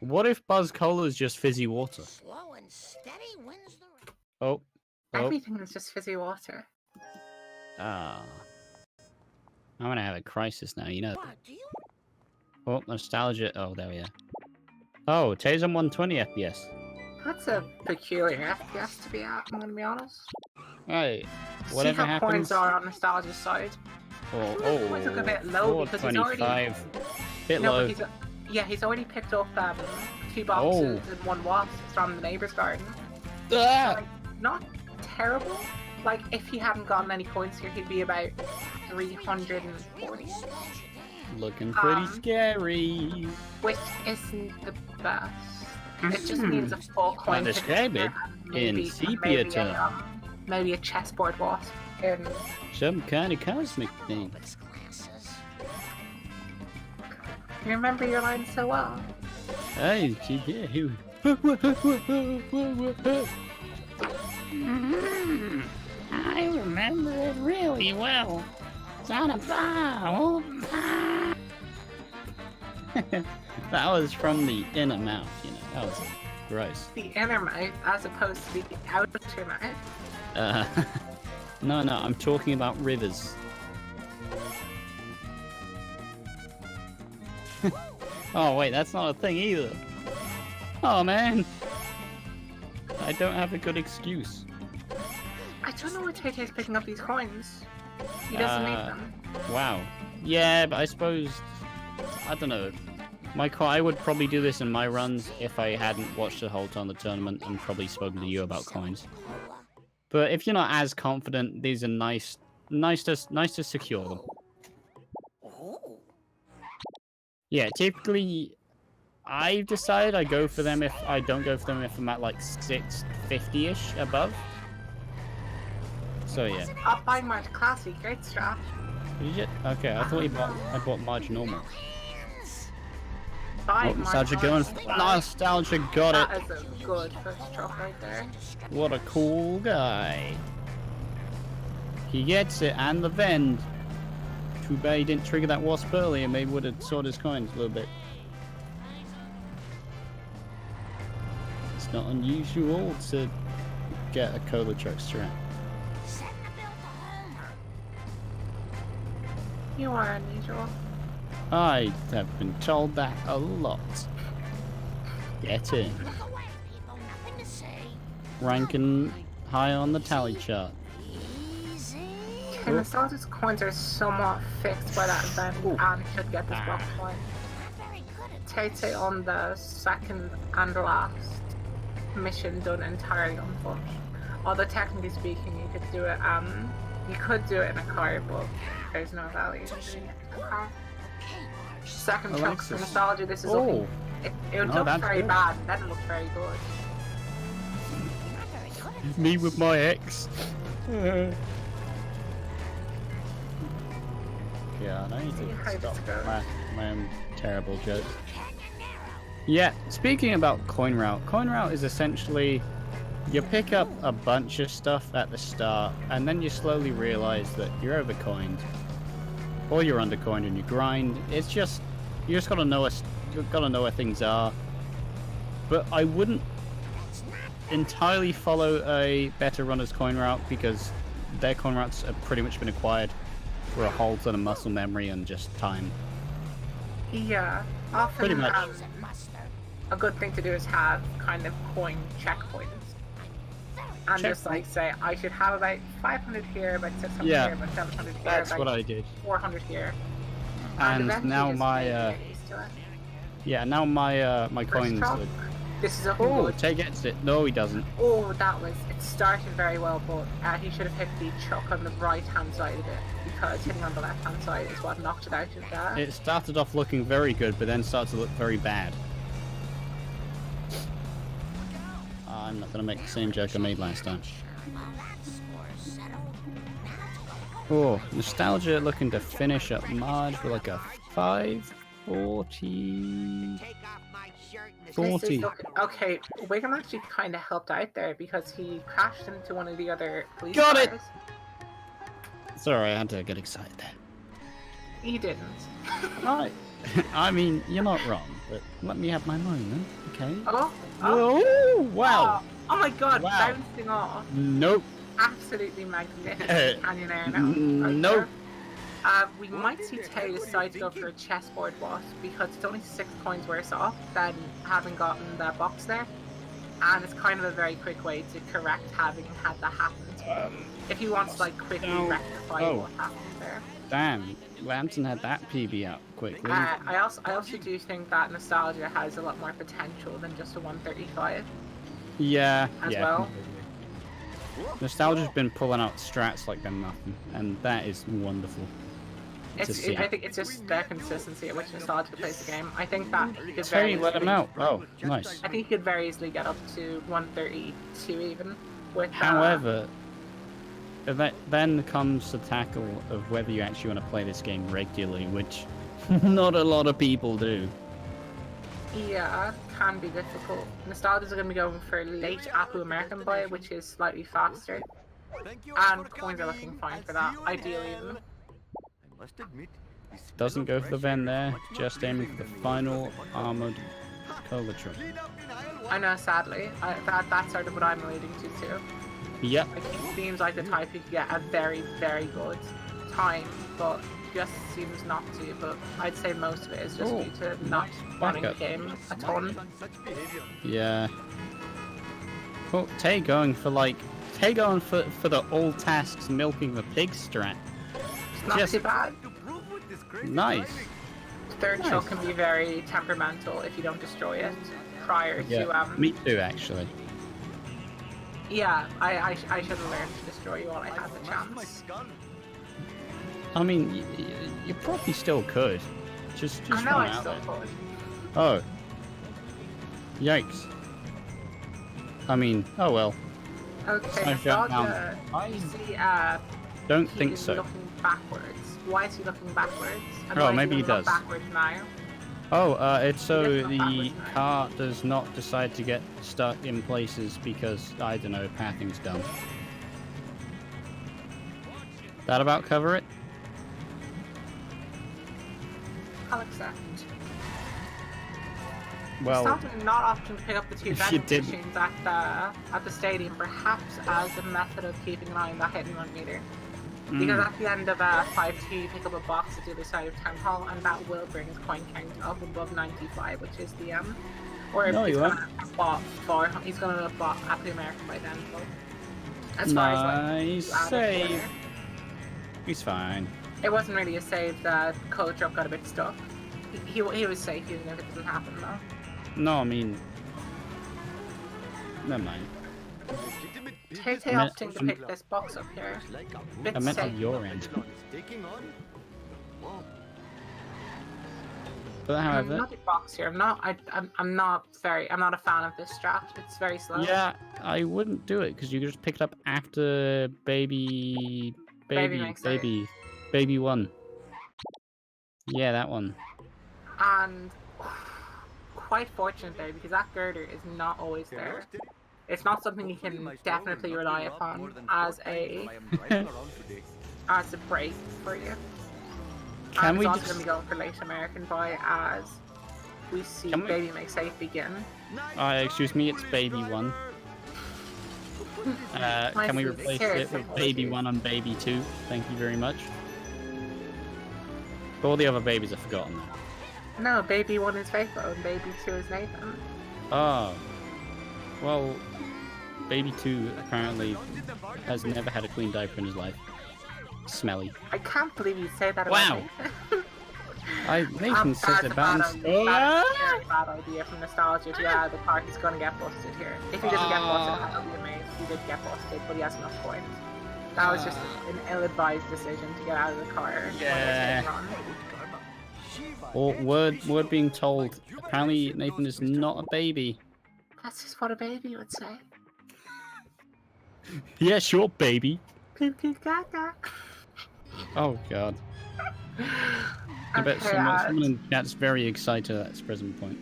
What if Buzz Cola is just fizzy water? Slow and steady wins the race. Oh. Everything is just fizzy water. Ah. I'm gonna have a crisis now, you know. What, do you? Oh, nostalgia. Oh, there we are. Oh, Tay's on 120 FPS. That's a peculiar FPS to be at, I'm gonna be honest. Right. Whatever See how happens. coins are on Nostalgia's side. Oh, Coins look a bit low because he's already... 425. Bit No, low. but he's already picked up 2 boxes and 1 wasp from the neighbour's garden. Ah! Like, not terrible. Like, if he hadn't gotten any coins here, he'd be about 340. Looking pretty scary. Which isn't the best. It just means a full coin. Now describe it in sepia tone. Maybe a chessboard wasp. In... Some kind of cosmic thing. You remember your line so well. Hey, yeah. I remember it really well. It's on a bow. That was from the inner mouth, you know. That was gross. The inner mouth as opposed to the outer mouth. No, I'm talking about rivers. Oh wait, that's not a thing either. Oh man. I don't have a good excuse. I don't know where TayTay's picking up these coins. He doesn't need them. Wow. Yeah, but I suppose... I don't know. I would probably do this in my runs if I hadn't watched the whole ton of the tournament and probably spoken to you about coins. But if you're not as confident, these are nice to secure them. Yeah, typically, I've decided I go for them if I don't go for them if I'm at like 650-ish above. So yeah. I'll buy Marge Classy, great strat. Did you? Okay, I thought I bought Marge normal. Buy Nostalgia going. Nostalgia got it. That is a good first drop right there. What a cool guy. He gets it, and the vend. Too bad he didn't trigger that wasp earlier. Maybe would have sorted his coins a little bit. It's not unusual to get a cola truck strat. You are unusual. I have been told that a lot. Get in. Ranking high on the tally chart. Okay, Nostalgia's coins are somewhat fixed by that event and should get this block point. TayTay on the second and last mission done entirely on foot. Although technically speaking you could do it in a car, but there's no value in doing it in a car. Second chunk for Nostalgia, this is looking... It would look very bad, and then it looked very good. Me with my ex. Yeah, I need to stop my own terrible jokes. Yeah, speaking about coin route is essentially you pick up a bunch of stuff at the start, and then you slowly realize that you're overcoined, or you're undercoined and you grind. It's just you just gotta know where things are. But I wouldn't entirely follow a better runner's coin route because their coin routes have pretty much been acquired for a whole ton of muscle memory and just time. Yeah, often Pretty much. A good thing to do is have kind of coin checkpoints. and just like say I should have about 500 here, about 600 Yeah. here, about 700 here, That's about what I did. 400 here. And eventually now just my get used to it. yeah, now my First coins. drop. This is looking Oh, good. Tay gets it. No, he doesn't. Oh, it started very well, but he should have hit the chuck on the right hand side of it, because hitting on the left hand side is what knocked it out of that. It started off looking very good, but then started to look very bad. I'm not gonna make the same joke I made last time. Oh, Nostalgia looking to finish up Marge with like a 540. 40. Okay, Wiggum actually kind of helped out there because he crashed into one of the other police Got cars. it! Sorry, I had to get excited there. He didn't. I mean, you're not wrong, but let me have my moment, okay? Oh, Oh, wow! Oh my god, Wow. bouncing off. Nope. Absolutely magnificent canyon air now. Right Nope. there. We might see Tay decide to go for a chessboard boss because it's only 6 coins worse off than having gotten the box there. And it's kind of a very quick way to correct having had that happen. If he wants to like quickly rectify what happened there. Damn, Lambton had that PB up quickly. I also do think that Nostalgia has a lot more potential than just a 135. Yeah, as yeah. well. Completely. Nostalgia's been pulling out strats like they're nothing, and that is wonderful to see. I think it's just the consistency at which Nostalgia plays the game. I think that he could Tay let him out. Oh, nice. I think he could very easily get up to 132 even. With However, that then comes the tackle of whether you actually want to play this game regularly, which not a lot of people do. yeah, can be difficult. Nostalgia's going to be going for late Apu American buy, which is slightly faster. And coins are looking fine for that, ideally even. Doesn't go for the Ven there, just aiming for the final armored Colatron. I know, sadly. That's sort of what I'm alluding to too. Yep. Like, he seems like the type who could get a very, very good time, but just seems not to. But I'd say most of it is just due to not running the game a ton. Yeah. Well, Tay going for the all tasks milking the pig strat. It's not too bad. Nice. Third shot can be very temperamental if you don't destroy it prior to Me too, actually. Yeah, I should have learned to destroy you while I had the chance. I mean, you probably still could. Just I know run I out still there. could. Oh. Yikes. I mean, oh well. Okay, I jump Nostalgia, down. you see, Don't think he's so. looking backwards. Why is he looking backwards? And Oh, why is maybe he looking does. backwards now? Oh, it's so Yes, not the backwards, no. car does not decide to get stuck in places because, I don't know, pathing's dumb. That about cover it? I'll accept. Well, Nostalgia not often pick up the 2 if you vending didn't- machines at the stadium, perhaps as a method of keeping an eye on that hit and run meter. Because at the end of 5-2, you pick up a box at the other side of Town Hall, and that will bring his coin count up above 95, which is the or No, he's you gonna have bought Apple American by then. But as far as nice like, save. He's fine. it wasn't really a save. The color drop got a bit stuck. He was safe even if it didn't happen though. No, I mean, never mind. TayTay opting to pick this box up here. Bit I meant safe. on your end. But however, Not a box here. I'm not a fan of this strat. It's very slow. yeah, I wouldn't do it because you could just pick it up after baby makes sense. one. Yeah, that one. And quite fortunate there because that girder is not always there. It's not something you can definitely rely upon as a break for you. Can and we it's also just? going to be going for late American buy as we see Can we- Baby Make Safe begin. Excuse me, it's baby one. Can we Nice, replace seriously, it with baby apologies. one on baby two? Thank you very much. All the other babies are forgotten now. No, Baby 1 is Faithful and Baby 2 is Nathan. Oh. Well, Baby 2 apparently has never had a clean diaper in his life. Smelly. I can't believe you say that about Wow. me. Nathan says That's a bad about idea. That is a very bad idea from Nostalgia to get out of the park. He's going to get busted here. If he doesn't get busted, I'll be amazed. He did get busted, but he has enough points. That was just an ill-advised decision to get out of the car. Yeah. Or word being told. Apparently Nathan is not a baby. That's just what a baby would say. Yeah, sure, baby. Coo coo gaga. Oh god. I bet someone in chat's very excited at this present point.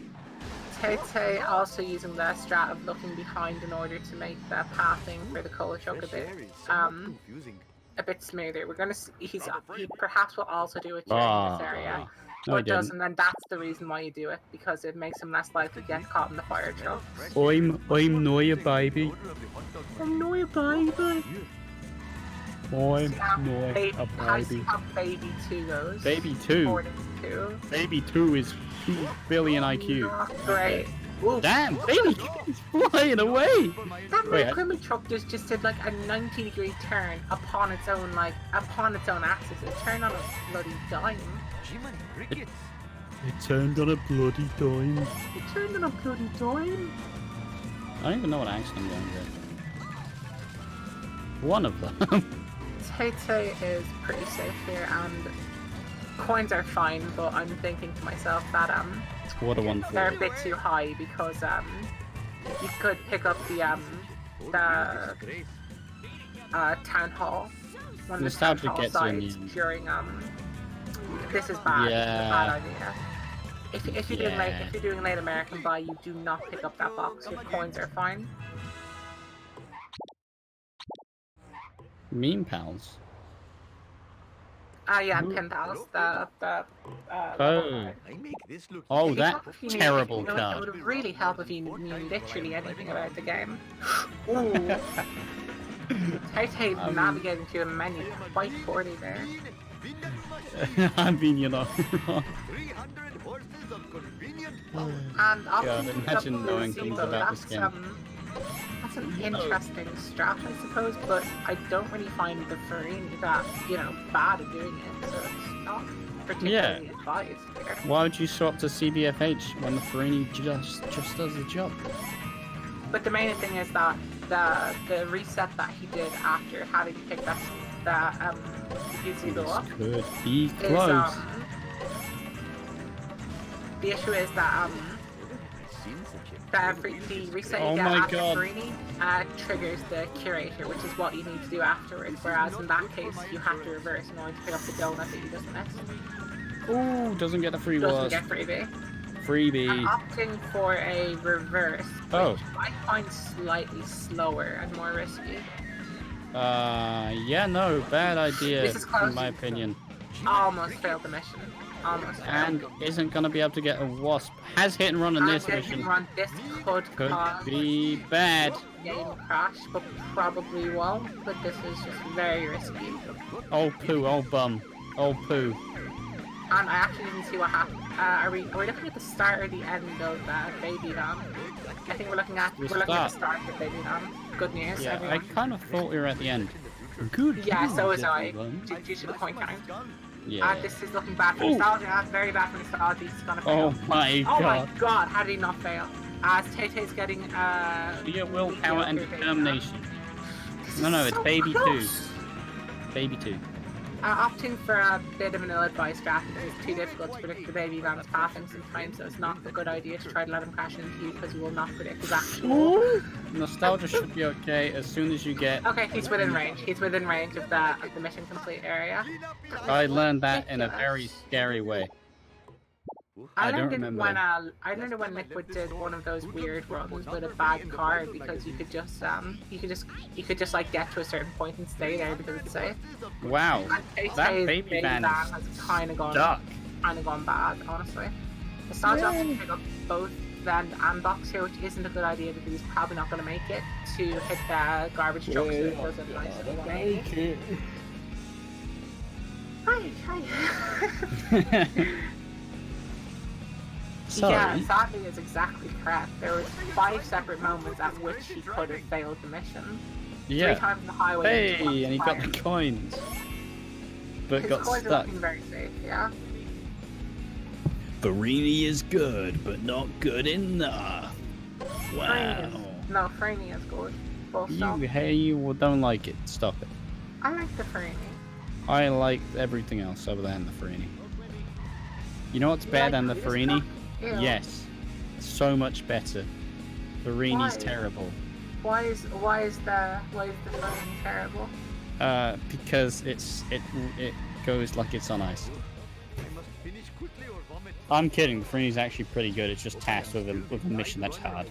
TayTay also using the strat of looking behind in order to make the pathing for the cola choke a bit smoother. We're gonna see, he perhaps will also do it during this area. No, But I it didn't. doesn't, and that's the reason why you do it, because it makes him less likely to get caught in the fire truck. I'm not a baby. I'm not a baby. I'm How not do a you see baby. how baby 2 goes? Baby 2. 42. Baby 2 is 2 billion IQ. Not great. Ooh, Damn, baby is flying away. that Wait, equipment truck just did like a 90-degree turn upon its own axis. It turned on a bloody dime. It turned on a bloody dime. It turned on a bloody dime. I don't even know what accent I'm going with. One of them. TayTay is pretty safe here, and coins are fine, but I'm thinking to myself that What a wonderful. they're a bit too high, because you could pick up the town hall. One of the Nostalgia town hall gets you in the sides end. during this is bad. Yeah. It's a bad idea. If you're doing late American buy, you do not pick up that box. Your coins are fine. Meme pals. Yeah, pen pals. Oh. Oh, that terrible It card. would really help if you knew literally anything about the game. Ooh. TayTay navigating through the menu quite poorly there. I mean, you're not wrong. And God, imagine knowing things about this game. That's an interesting strat, I suppose, but I don't really find the Farini that, bad at doing it, so it's not particularly advised here. Why would you swap to CBFH when the Farini just does the job? But the main thing is that the reset that he did after having picked up the UC go up Could be is, close. the issue is that the reset you Oh get my after God. Farini triggers the curator, which is what you need to do afterwards, whereas in that case you have to reverse in order to pick up the donut that you just missed. Ooh, doesn't get a free Doesn't wasp. get freebie. Freebie. I'm opting for a reverse, which Oh. I find slightly slower and more risky. Yeah, no, bad idea, This is close. in my opinion. Almost failed the mission. Almost failed. And isn't gonna be able to get a wasp. Has hit and run on this And mission. this could Could cause be bad. game crash, but probably won't. But this is just very risky. Oh poo, oh bum, oh poo. And I actually didn't see what happened. Are we looking at the start or the end of Baby Van? I think we're looking at the start of Baby Van. Good news, Yeah, I everyone. kind of thought we were at the end. Good. Yeah, so news, is I. everyone. Due to the point count. Yeah. This is looking bad for Ooh. Nostalgia. Very bad for Nostalgia. He's gonna fail. Oh my Oh my god. god, how did he not fail? As TayTay's getting Via willpower and mediocre Baby determination. Van. No, This it's is Baby close. 2. Baby 2. Opting for a bit of an ill-advised strat because it's too difficult to predict the Baby Van's pathing sometimes, so it's not a good idea to try to let him crash into you because you will not predict his actual. Nostalgia should be okay as soon as you get. Okay, he's within range. He's within range of the mission complete area. I learned that in a very scary way. I don't remember. I learned it when Liquid did one of those weird runs with a bad card because you could just like get to a certain point and stay there because it's safe. Wow, And that TayTay's Baby Van has is kind of gone bad, honestly. Nostalgia opted to pick up both Van and Box here, which isn't a good idea because he's probably not going to make it to hit the garbage truck. So it does a nice little 180. Hi. Sorry. Yeah, sadly is exactly correct. There was 5 separate moments at which he could have failed the mission. Yeah. 3 times on the highway. Hey, and he got the coins. But His got coins are stuck. looking very safe, yeah. Farini is good, but not good enough. Franny is good. Full stop. You don't like it. Stop it. I like the Franny. I like everything else other than the Farini. You know what's You better like than the Rita's Farini? stuff? Ew. Yes. So much better. Farini's Why? terrible. Why is the Franny terrible? Because it goes like it's on ice. I'm kidding. The Farini's actually pretty good. It's just tasked with a mission that's hard.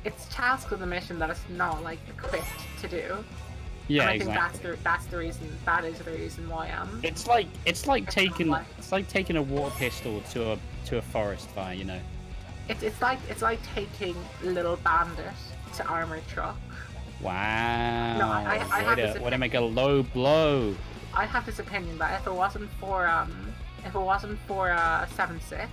It's tasked with a mission that it's not like equipped to do. Yeah, and I exactly. think that's the reason. That is the reason why It's like taking a water pistol to a forest fire, you know. It's like taking Little Bandit to Armored Truck. Wow. No, I have this way to make a low blow. I have this opinion that if it wasn't for 7-6,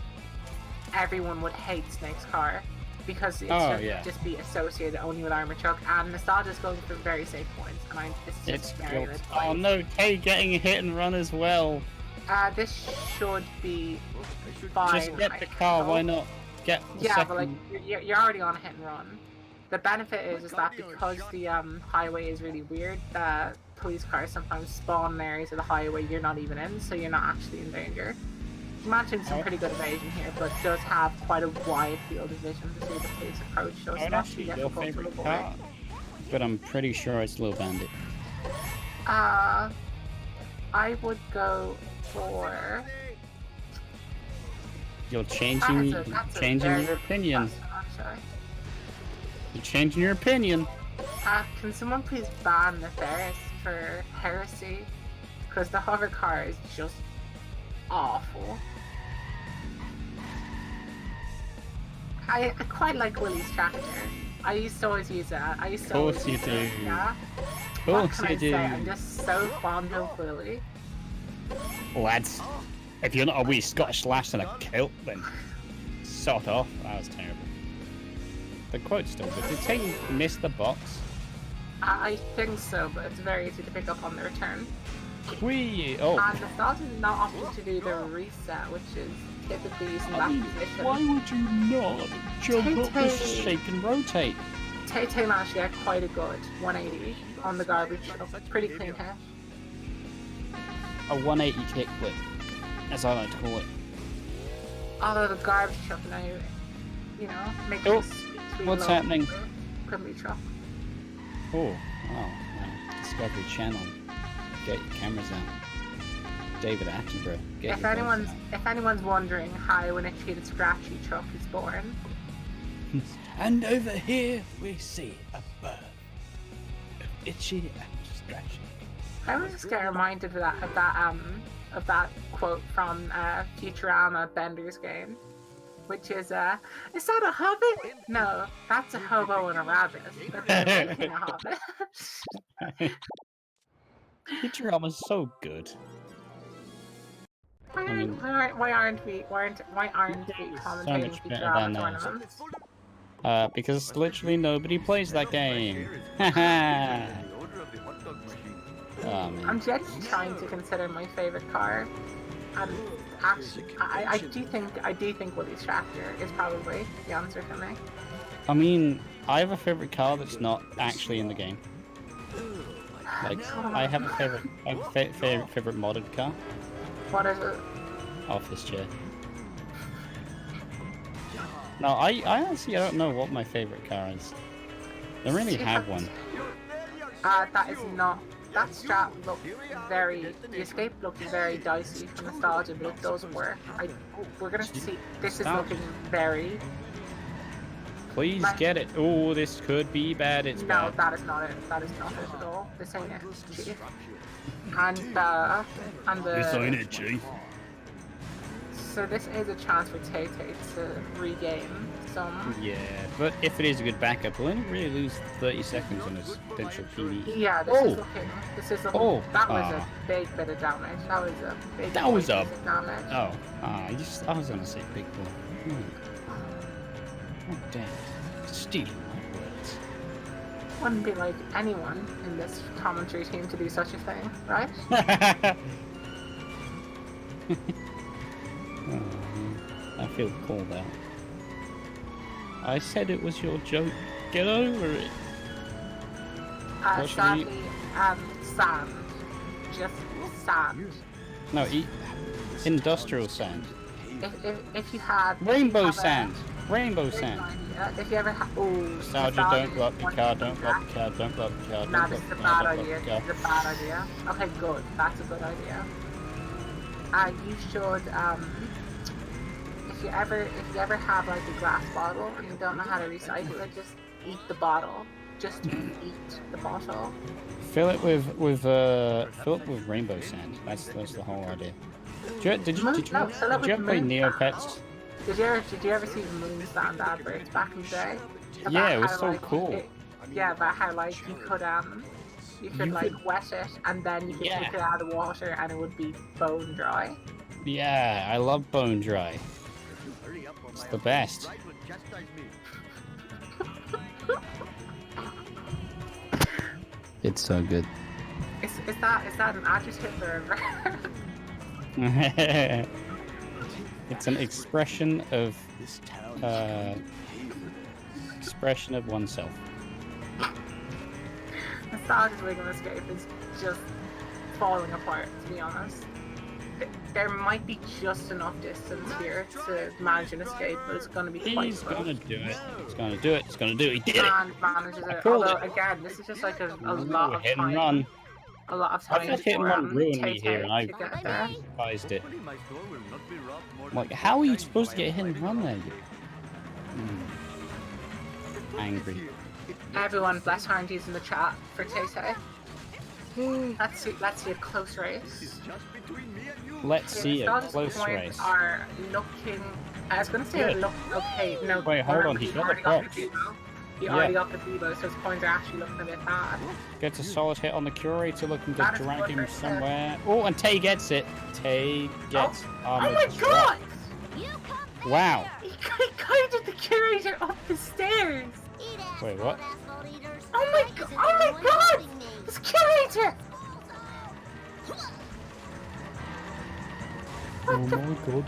everyone would hate Snake's car because it's just be associated only with Armored Truck, and Nostalgia is going for very safe points, and this is just very good. Oh no, Tay getting a hit and run as well. This should be fine. Just get the car, why not? Get the Yeah, second... but like you're already on a hit and run. The benefit is that because the highway is really weird, police cars sometimes spawn in areas of the highway you're not even in, so you're not actually in danger. Imagine some pretty good evasion here, but does have quite a wide field of vision to see the police approach, so it's not too difficult to avoid. Car, but I'm pretty sure it's Little Bandit. I would go for... You're changing your opinion. You're changing your opinion. Can someone please ban the Ferris for heresy? Because the hover car is just awful. I quite like Willie's tractor. I used to always use that. Of course you do. Yeah. Of course you do. I'm just so fond of Willie. Lads, if you're not a wee Scottish lass in a kilt, then sod off. That was terrible. The quote's still good. Did Tay miss the box? I think so, but it's very easy to pick up on the return. Wee! Oh. And Nostalgia is not opting to do the reset, which is typically using that position. Why would you not jump up and shake and rotate? TayTay managed to get quite a good 180 on the garbage truck. Pretty clean hit. A 180 kickflip, as I like to call it. Although the garbage truck now, you know, makes Oh, sweet what's low happening? Crimbly truck. Oh, wow. Discovery Channel. Get your cameras out. David Attenborough. Get your cameras out. If anyone's wondering how an itchy and scratchy truck is born. And over here we see a bird. Itchy and scratchy. I always just get reminded of that quote from Futurama Bender's game, which is that a hobbit? No, that's a hobo and a rabbit. But they're making a hobbit. Futurama's so good. Why aren't we commentating much better Futurama than those. tournaments? Because literally nobody plays that game. Haha. Oh, man. I'm just trying to consider my favorite car, and actually, I do think Woody's tractor is probably the answer for me. I mean, I have a favorite car that's not actually in the game. Like, I have a favorite modded car. What is it? Office chair. No, I honestly don't know what my favorite car is. I don't really have one. That is not. That strap looked very. The escape looked very dicey for Nostalgia, but it does work. We're gonna see. This is looking very. Please get it. Oh, this could be bad. It's No, bad. that is not it. That is not it at all. This ain't it, Chief. And the. This ain't it, Chief. So this is a chance for TayTay to regain some. Yeah, but if it is a good backup, we'll only really lose 30 seconds on his potential PD. Yeah, this is looking. This is looking. Oh. That was a big bit of damage. That was a big. That was a. piece of damage. Oh, I was gonna say big boy. Oh damn! Stealing my words. Wouldn't be like anyone in this commentary team to do such a thing, right? I feel called out. I said it was your joke. Get over it. What should Sadly, sand. Just sand. No, industrial sand. If you had Rainbow sand. Rainbow sand. If you ever had, Nostalgia, don't blow up your car, don't blow up your car, don't blow up your car, Nah, don't this is a blow bad up idea. your car. This is a bad idea. Okay, good. That's a good idea. You should, if you ever have like a glass bottle and you don't know how to recycle it, just eat the bottle. Just eat the bottle. Fill it with rainbow sand. That's the whole idea. Did you ever play Neopets? Did you ever see moon sand adverts back in the day? Yeah, it was how, so like, cool. About how like you could wet it and then you could take it out of the water and it would be bone dry. Yeah, I love bone dry. It's the best. It's so good. Is that an adjective or a verb? It's an expression of oneself. Nostalgia's Wiggle Escape is just falling apart, to be honest. There might be just enough distance here to manage an escape, but it's going to be quite He's slow. gonna do it. He's gonna do it. He's gonna do it. He did it. And manages it. called Although, it. again, this is just like a lot of Hit and time. run. A lot of I time. thought hit and run ruined me TayTay here, and I to get there. despised it. Like, how are you supposed to get hit and run there? Angry. Everyone, bless handies in the chat for TayTay. Let's see a close race. Let's see a Nostalgia's close points race. are looking. I was gonna say Good. look okay. No. Wait, hold on, he got the already props. Debo. He already got the Debo, so his points are actually looking a bit bad. Gets a solid hit on the curator, looking to That is drag good him right somewhere. Oh, and Tay gets it. Tay gets Oh armored my drop. god! Wow. He guided the curator up the stairs. Wait, what? Oh my god! Oh my god! This curator! Oh my god,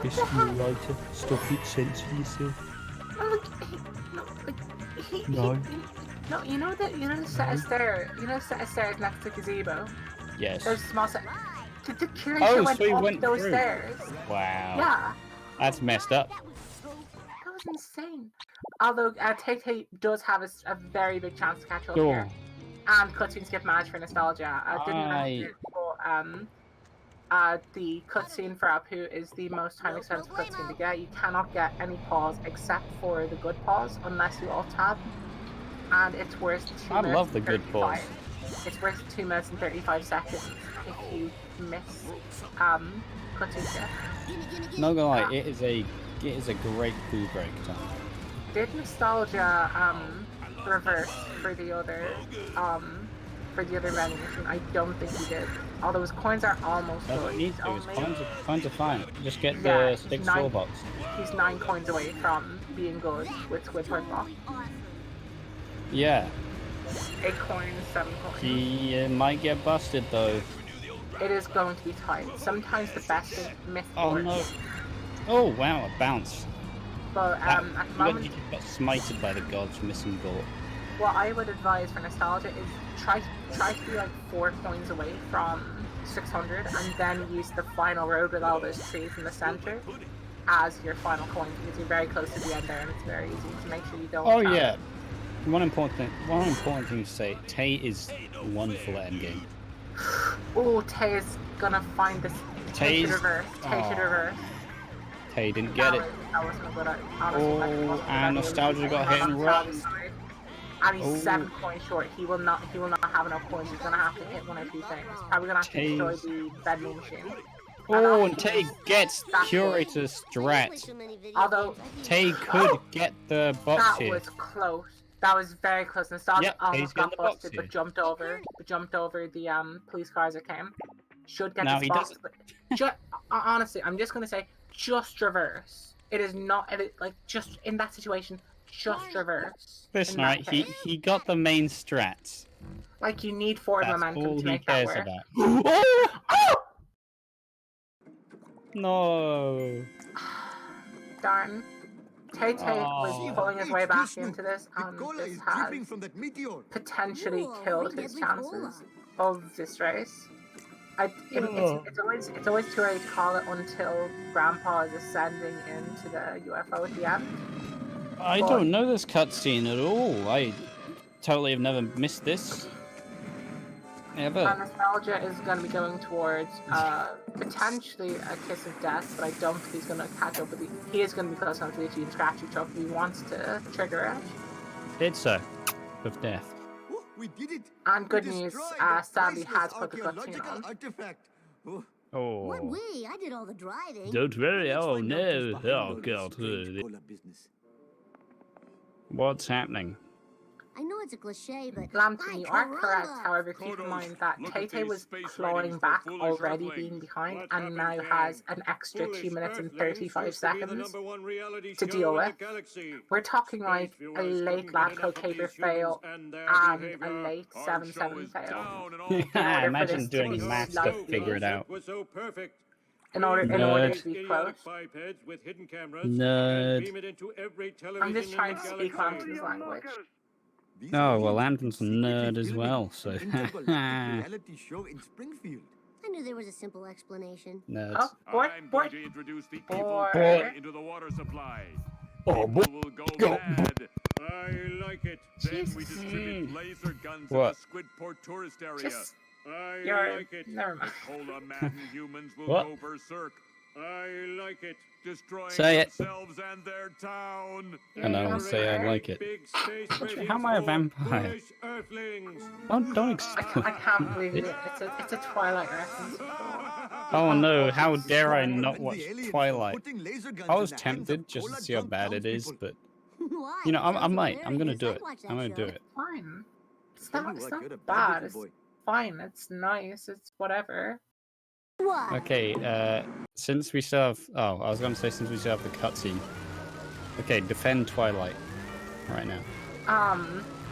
this curator, stop it, censor yourself. No. No, you know the set of stairs. You know the set of stairs next to gazebo. Yes. Those small set. The curator Oh, went so he up went those through. stairs. Wow. Yeah, That's messed up. that was insane. Although TayTay does have a very big chance to catch up Sure. here, and cutscene skip match for Nostalgia. I didn't mention it, but the cutscene for Apu is the most time expensive cutscene to get. You cannot get any pause except for the good pause unless you alt tab, and it's worth 2 I minutes love the and good 35. pause. It's worth 2 minutes and 35 seconds if you miss cutscene skip. Not gonna lie, it is a great food break time. Did Nostalgia reverse for the other vending machine? I don't think he did. Although his coins are almost full. Doesn't need He's to. His only- coins are fine. Just get Yeah, the he's 6 nine- soul box. He's 9 coins away from being good with Purple. Yeah. 8 coins, 7 coins. He might get busted though. It is going to be tight. Sometimes the best is myth Oh boards. no. Oh wow, a bounce. But at the You moment, got smited by the gods, missing goal. what I would advise for Nostalgia is try to be like 4 coins away from 600 and then use the final road with all those trees in the center as your final coin because you're very close to the end there and it's very easy to make sure you don't. Oh yeah. One important thing to say, Tay is wonderful at endgame. Oh, Tay is gonna find this. Tay should Tay's- reverse. Tay should reverse. Tay didn't get it. That wasn't a good idea. Oh, and Nostalgia got hit and run. And he's Oh. 7 coins short. He will not have enough coins. He's gonna have to hit one or two things. Probably gonna have to destroy Tay's- the vending machine. Oh, and Tay gets That's Curator Strat. Although Tay could get the box that here. was close. That was very close. Nostalgia Yep, almost he's getting got the box busted, here. but jumped over the police cars that came. Should get No, this he box. doesn't. But honestly, I'm just gonna say, just reverse. It is not like just in that situation, just reverse. Listen, in that right? case. He got the main strats. Like you need forward That's momentum all to he make that cares work. about. Oh! No. Darn. TayTay was Oh. pulling his way back into this, and this has potentially killed his chances of this race. It's always too early to call it until Grandpa is ascending into the UFO at the end. I don't know this cutscene at all. I totally have never missed this. Ever. Nostalgia is going to be going towards potentially a kiss of death, but I don't think he's going to catch up with the. He is going to be close enough to the Gene Scratchy truck if he wants to trigger it. Did so. Of death. We did it. And good news, Sandy has put the cutscene on. Artifact. Oh. What we? I did all the driving. Don't worry. Let's Oh find out no. who's behind Oh all this god. strange cola business. What's happening? I know it's a cliche, but Lambton, you are correct. caramba! However, keep in mind that TayTay was clawing back, already being behind, and now has an extra 2 minutes and 35 seconds to deal with. We're talking like a late Ladco Caper fail and a late 7-7 fail. Yeah, imagine this to doing be maths to slightly- figure it out. In order Nerd. to be close. Nerd. I'm just trying to speak Lambton's language. Oh, well, Lambton's a nerd as well, so. Reality show in Springfield. I knew there was a simple explanation. Nerds. Oh, boy, I'm boy. going to introduce the people Boy. into the water supply. Oh, boy. People will go mad. I like it. Then we distribute laser guns in What? the Squidport tourist area. Just, I you're, like it. never mind. The cola maddened humans will What? go berserk. I like it. Destroying Say it. themselves and their town. I know, say I like it. Big space raiding How am I a for vampire? foolish earthlings. Don't I explain. can't believe it. It's a Twilight reference. Oh no, how This dare I one not when watch the aliens were Twilight? putting laser guns I in was the hands of tempted just to cola see how drunk bad it is, townspeople. but Why? you know, I Sounds might. I'm gonna hilarious. do I'd it. watch that I'm gonna do show. it. Fine. It's Tell not, you it's what, not you're a bad. little It's boy. fine. It's nice. It's whatever. What? Okay, since we still have... Oh, I was gonna say since we still have the cutscene. Okay, defend Twilight right now.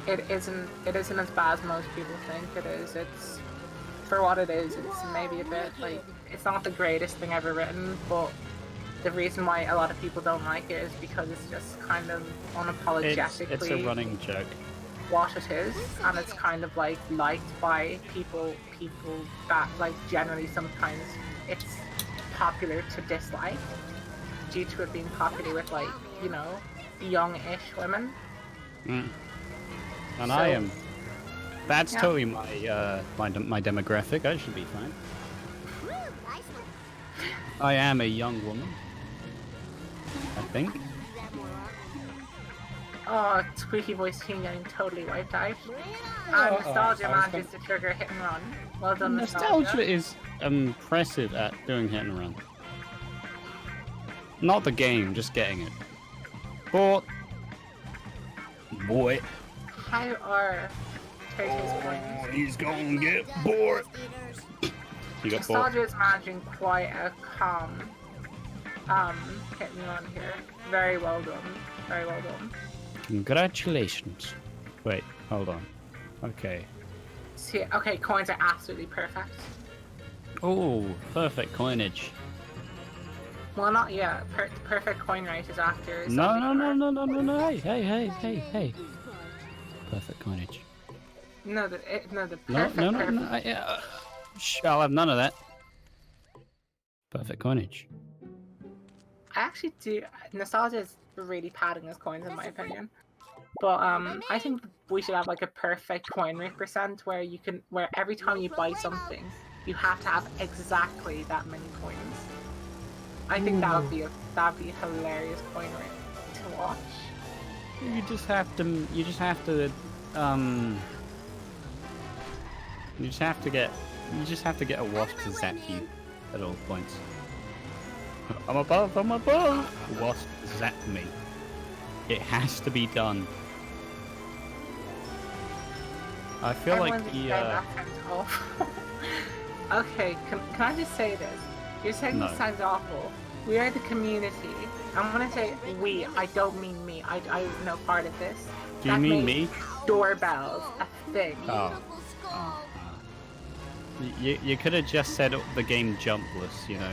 It isn't as bad as most people think it is. It's for what it is. It's maybe a bit like it's not the greatest thing ever written, but the reason why a lot of people don't like it is because it's just kind of unapologetically It's a running joke. what it is, and it's kind of like liked by people that like generally sometimes it's popular to dislike due to it being popular with like, you know, young-ish women. Mm. And So- I am. That's Yeah. totally my demographic. I should be fine. Woo, nice one. I am a young woman. I think. Do that more often. Oh, squeaky voice team getting totally wiped out. Bring it And on. Nostalgia I was manages to trigger hit and run. Well done, Nostalgia is impressive at doing hit and run. Not the game, just getting it. But boy, How are TayTay's points? he's gonna get bored. You got bored. Nostalgia is managing quite a calm hit and run here. Very well done. Very well done. Congratulations. Wait, hold on. Okay. See, okay, coins are absolutely perfect. Oh, perfect coinage. Well, not yet. Perfect coin rate is after. No, something no. Hey. Perfect coinage. No, the No, perfect. no. perfect. I'll have none of that. Perfect coinage. I actually do. Nostalgia is really padding his coins, in my opinion. But I think we should have like a perfect coin rate percent where every time you buy something, you have to have exactly that many coins. I think that would be a hilarious coin rate to watch. You just have to get a wasp to zap you. at all points. I'm above. I'm above. What does that mean? It has to be done. I feel like Everyone's the saying that sounds awful. Okay, can I just say this? You're saying No. this sounds awful. We are the community. I'm gonna say we. I don't mean me. I know part of this. Do you That mean made me? Doorbells a thing. Oh. You could have just said the game jumpless, you know.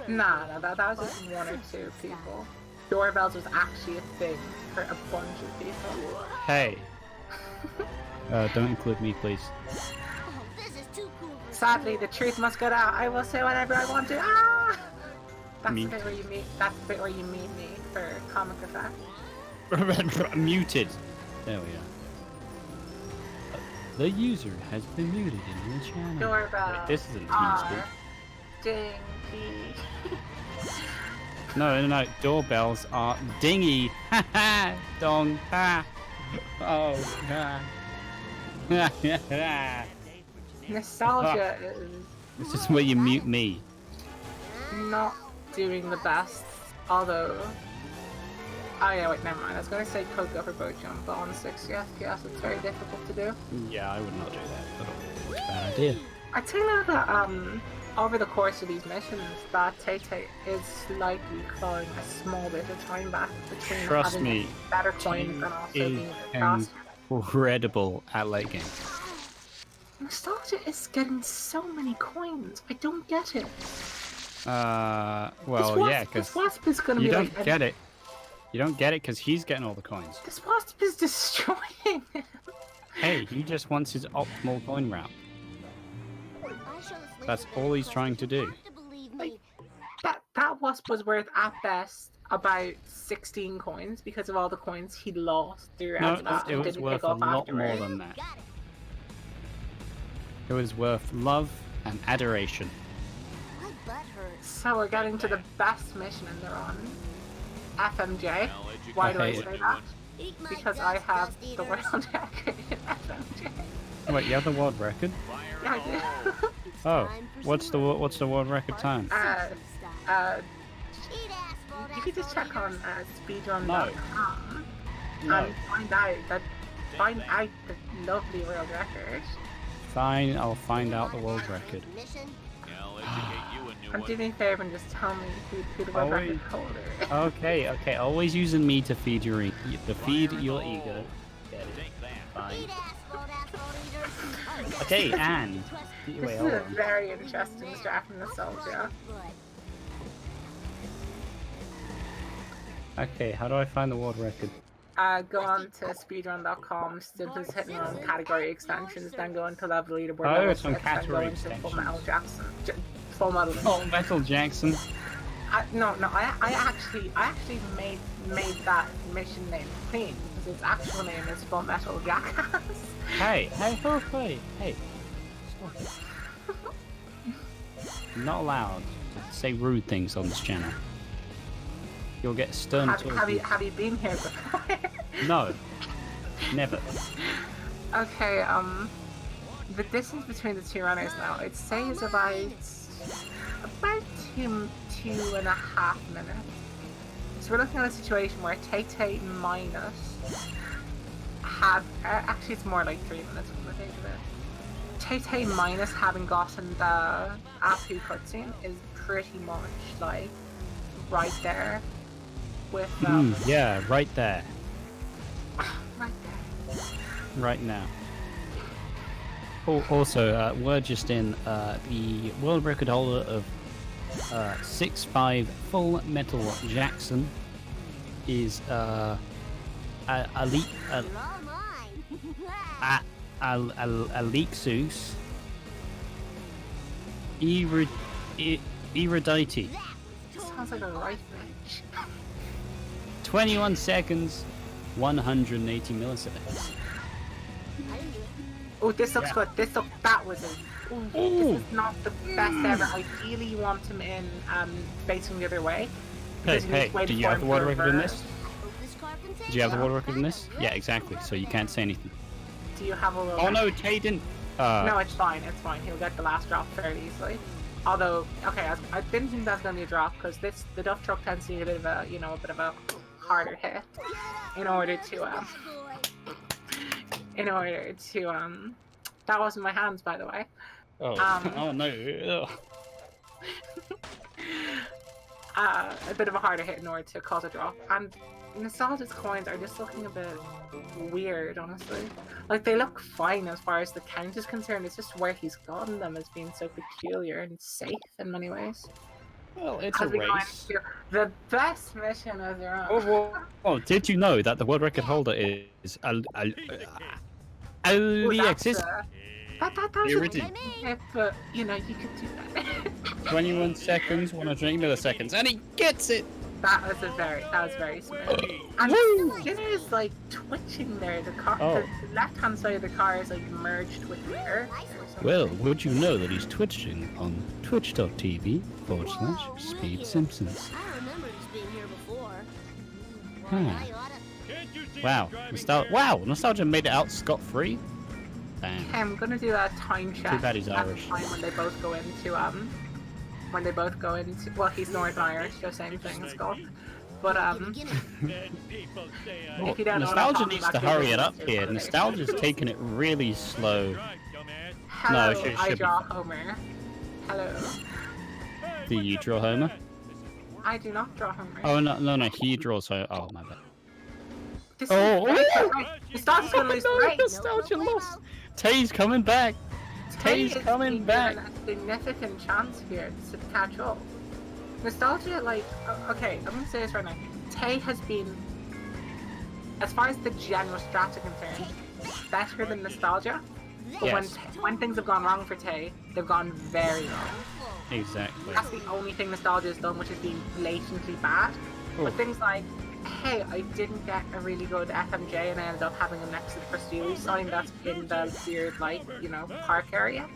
Nah, that was just one or two people. Doorbells was actually a thing for a bunch of people. Hey. Don't include me, please. Sadly, the truth must get out. I will say whatever I want to. Ah! That's Me. the bit where you meet. That's the bit where you meet me for comic effect. Muted. There we are. The user has been muted in your channel. Doorbell. Wait, this isn't are TeamSpeak. dingy. No. Doorbells are dingy. Ha ha. Dong ha. Oh ha. Nostalgia is This is where you mute me. not doing the best. Although, oh yeah, wait, never mind. I was gonna say could go for boat jump, but on 60 FPS it's very difficult to do. Yeah, I would not do that at all. It's a bad idea. I think that over the course of these missions, that TayTay is slightly clawing a small bit of time back between Trust having me, better coins and also being is faster. incredible at late game. Nostalgia is getting so many coins. I don't get it. Well, yeah, because this wasp is gonna you be don't like get it. You don't get it because he's getting all the coins. This wasp is destroying him. Hey, he just wants his optimal coin route. That's all he's trying to do. Like, that wasp was worth at best about 16 coins because of all the coins he lost throughout No, that it and was didn't worth pick a up lot more afterwards. than that. It was worth love and adoration. So we're getting to the best mission in the run. FMJ. Why do I Okay. say that? Because I have the world record in FMJ. Wait, you have the world record? Yeah, I do. Oh, what's the world record time? You can just check on speedrun.com No. and find out the lovely world record. Fine, I'll find out the world record. I'm doing a favor and just tell me who the world record holder is. Okay, always using me to feed your to feed your ego. Get it? Fine. Okay, and This wait, is hold a on. very interesting strat from Nostalgia. Okay, how do I find the world record? Go on to speedrun.com, simply hitting on category extensions, then go into level leaderboard Oh, level it's on 6, then go category into Full extensions. Metal Jackson. Full Metal. Oh, Metal Jackson. No, I actually made that mission name clean because its actual name is Full Metal Jackass. Hey. Stop it. I'm not allowed to say rude things on this channel. You'll get stern Have talking. you been here before? No, never. Okay, the distance between the two runners now, I'd say is about 2.5 minutes. So we're looking at a situation where TayTay minus actually it's more like 3 minutes from the date of it. TayTay minus having gotten the Apu cutscene is pretty much like right there with Yeah, right there, right there. right now. Oh, also, word just in, the world record holder of 6'5" Full Metal Jackson is Alexus Erudite. Sounds like a right match. 21 seconds, 180 milliseconds. Oh, this looks good. That was it. This is not the best ever. Ideally, you want him in facing the other way. because you need to wait do you for have the him water to record in reverse. this? Do you have the water record in this? Yeah, exactly. So you can't say anything. Do you have a little? Oh no, Tay didn't. No, it's fine. It's fine. He'll get the last drop fairly easily. Although, okay, I didn't think that was going to be a drop because the Duff Truck tends to be a bit of a, a bit of a harder hit in order to, that wasn't my hands, by the way. Oh, oh no. Ugh. A bit of a harder hit in order to cause a drop. And Nostalgia's coins are just looking a bit weird, honestly. Like, they look fine as far as the count is concerned. It's just where he's gotten them as being so peculiar and safe in many ways. Well, it's a As we go race. into the best mission of their own. Oh, did you know that the world record holder is Alexis? That's The original. but, you could do that. 21 seconds, 108 milliseconds, and he gets it! That was very smooth. And Skinner is like twitching there. The left-hand side of the car is like merged with the earth. Well, would you know that he's twitching on twitch.tv/Speed Simpsons? I remember this being here before. Huh. Wow, Nostalgia made it out scot-free? Damn. Okay, I'm gonna do a time check. Too bad he's at Irish. the time when they both go into well, he's Northern Irish, so same thing as Scott. But if you don't know what I'm Nostalgia talking needs about, to you'll hurry listen it up to here. later. Nostalgia's taking it really slow. Hello, No, it I should be draw fine. Homer. Hello. Do you draw Homer? I do not draw Homer. Oh, no, he draws Homer. Oh, my bad. This Oh, is Nostalgia's gonna lose the race. Nostalgia lost! Tay's coming back! Tay's is coming being back! given a significant chance here to catch up. Nostalgia, okay, I'm gonna say this right now. Tay has been, as far as the general strats are concerned, better than Nostalgia. But Yes. when things have gone wrong for Tay, they've gone very wrong. Exactly. That's the only thing Nostalgia has done, which has been blatantly bad. Oh. But things like, hey, I didn't get a really good FMJ and I ended up having him next to the Prestige sign that's in the weird, park area.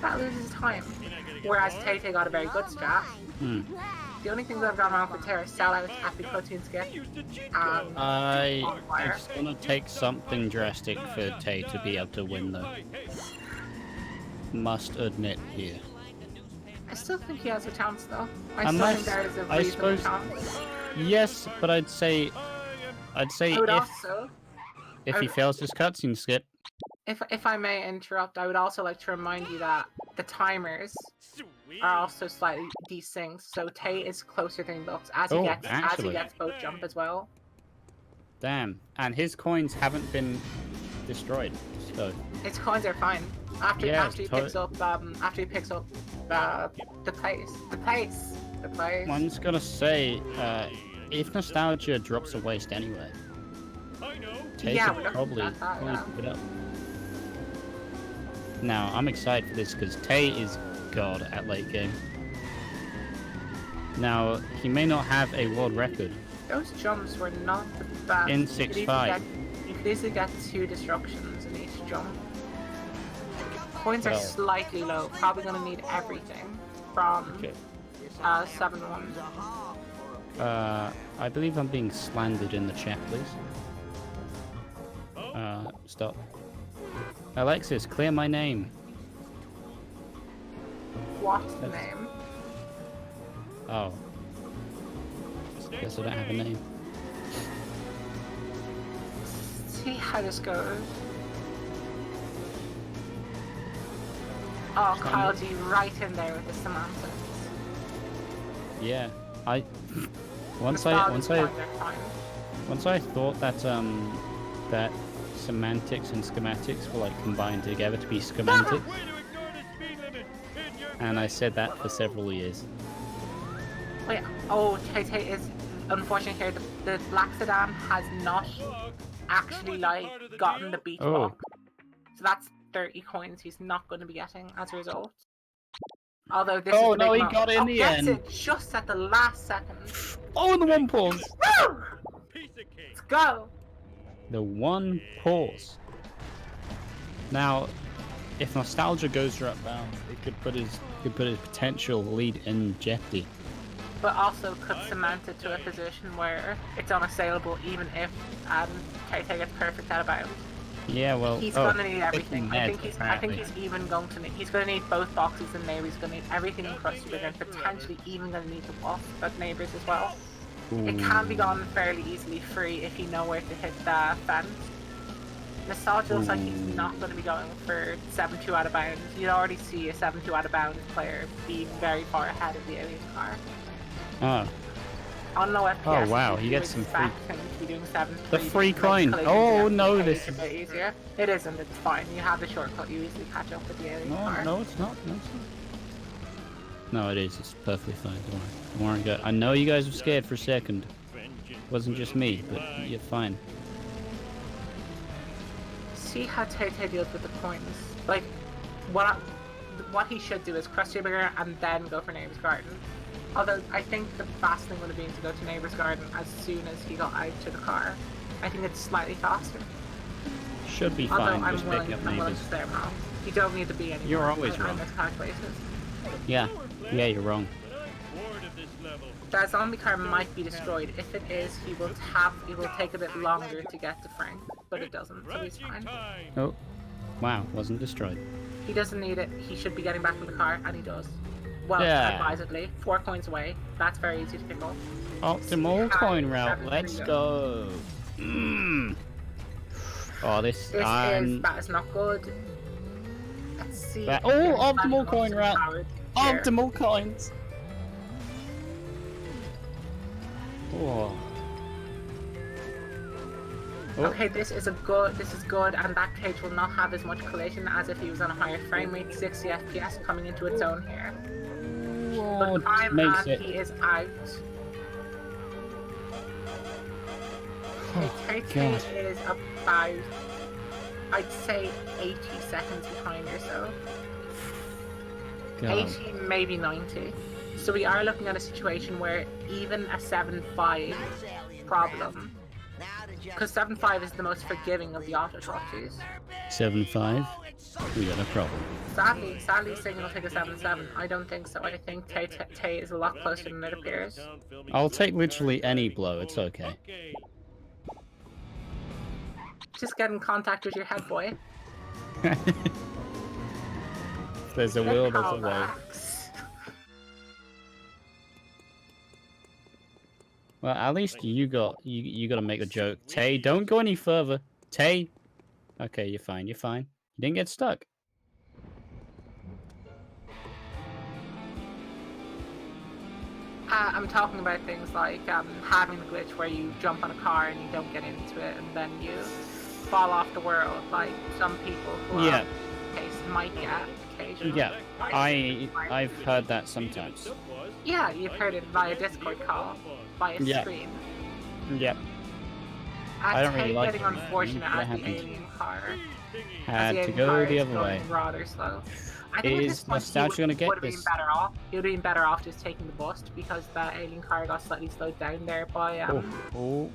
That loses time. Whereas TayTay got a very good strat. Hmm. The only things that have gone wrong for Tay are sellout, happy cartoon skip, and It's gonna take something drastic for Tay to be able to win, though. Must admit here. I still think he has a chance, though. I Unless- still think there is a I reasonable suppose- chance. Yes, but I'd say I would if also, he fails his cutscene skip. if I may interrupt, I would also like to remind you that the timers are also slightly desynced, so Tay is closer than he looks as he actually. gets boat jump as well. Damn, and his coins haven't been destroyed. So His coins are fine after Yeah, he picks up the pace. I'm just gonna say, if Nostalgia drops a waste anyway, Tay Yeah, could we're looking probably at that, yeah. pick it up. Now, I'm excited for this because Tay is god at late game. Now, he may not have a world record. Those jumps were not the best. In You could easily 6-5. You could easily get 2 destructions in each jump. Coins are Well. slightly low. Probably gonna need everything from Okay. 7-1. I believe I'm being slandered in the chat, please. Stop. Alexis, clear my name. What's the name? Oh. Guess I don't have a name. See how this goes. Oh, Kyle G right in there with the semantics. Yeah, once I thought that that semantics and schematics were like combined together to be schematics, and I said that for several years. Wait, oh, TayTay is unfortunate here. The black sedan has not actually gotten the beach Oh. walk, so that's 30 coins he's not going to be getting as a result. Although this Oh, is the no, big he moment. got it in the gets end. it just at the last second. Oh, the one pause. Woo! Let's go. The one pause. Now, if Nostalgia goes right bound, it could put his potential lead in jeopardy. But also could cement it to a position where it's unassailable even if TayTay gets perfect out of bounds. Yeah, well, He's oh, gonna need everything. I think apparently. he's even going to need. He's gonna need both boxes and neighbors. Gonna need everything in Krusty Burger, and potentially even gonna need to wasp at neighbors as well. It can be gone fairly easily free if you know where to hit the fence. Nostalgia looks like he's not going to be going for 7-2 out of bounds. You'd already see a 7-2 out of bounds player being very far ahead of the alien car. Oh, On low FPS, Oh, wow, he you gets some free- expect him to be doing 7-3. The free coin. Oh, no, this is a bit easier. It isn't. It's fine. You have the shortcut. You easily catch up with the alien car. no, it's not. No, it's not. No, it is. It's perfectly fine. Don't worry. Good. I know you guys were scared for a second. It wasn't just me, but you're fine. See how TayTay deals with the coins. Like, what he should do is Krusty Burger and then go for Neighbor's Garden. Although I think the fast thing would have been to go to Neighbor's Garden as soon as he got out to the car. I think it's slightly faster. Should be Although fine. Just pick up I'm willing neighbors. to say I'm wrong. You don't need to be anymore. You're always wrong. On this calculations. Yeah, you're wrong. That zombie car might be destroyed. If it is, it will take a bit longer to get to Frank, but it doesn't, so he's fine. Oh, wow, wasn't destroyed. He doesn't need it. He should be getting back in the car, and he does. Well, Yeah. advisedly, 4 coins away. That's very easy to pick up. Optimal See, coin hi, route. 7-3 Let's go. go. Oh, This that is not good. Let's see. That- if there's optimal any coin route. powered here. Optimal coins. Oh. Oh. Okay, this is good, and that cage will not have as much collision as if he was on a higher frame rate, 60 FPS coming into its own here. Oh, But I'm makes at, it. he is out. TayTay is about, I'd say 80 seconds behind or so. God. 80, maybe 90. So we are looking at a situation where even a 7.5 problem, because 7.5 is the most forgiving of the auto trophies. 7-5. We got a problem. Sadly, saying it'll take a 7.7. I don't think so. I think TayTay is a lot closer than it appears. I'll take literally any blow. It's okay. Just get in contact with your head, boy. If there's a will, there's a way. Relax. Well, at least you got to make a joke. Tay, don't go any further. Tay. Okay, you're fine. You're fine. You didn't get stuck. I'm talking about things like having the glitch where you jump on a car and you don't get into it, and then you fall off the world, like some people who Yeah. are case might get occasionally. Yeah, I've heard that sometimes. Yeah, you've heard it via Discord call, via Yeah. stream. Yep. I don't really like getting it, unfortunate but it as the happened. alien car. Had as to alien go car the is other going way. rather slow. I think at Is this point Nostalgia gonna get would have been this? better off. He would have been better off just taking the bust because the alien car got slightly slowed down there by Oh,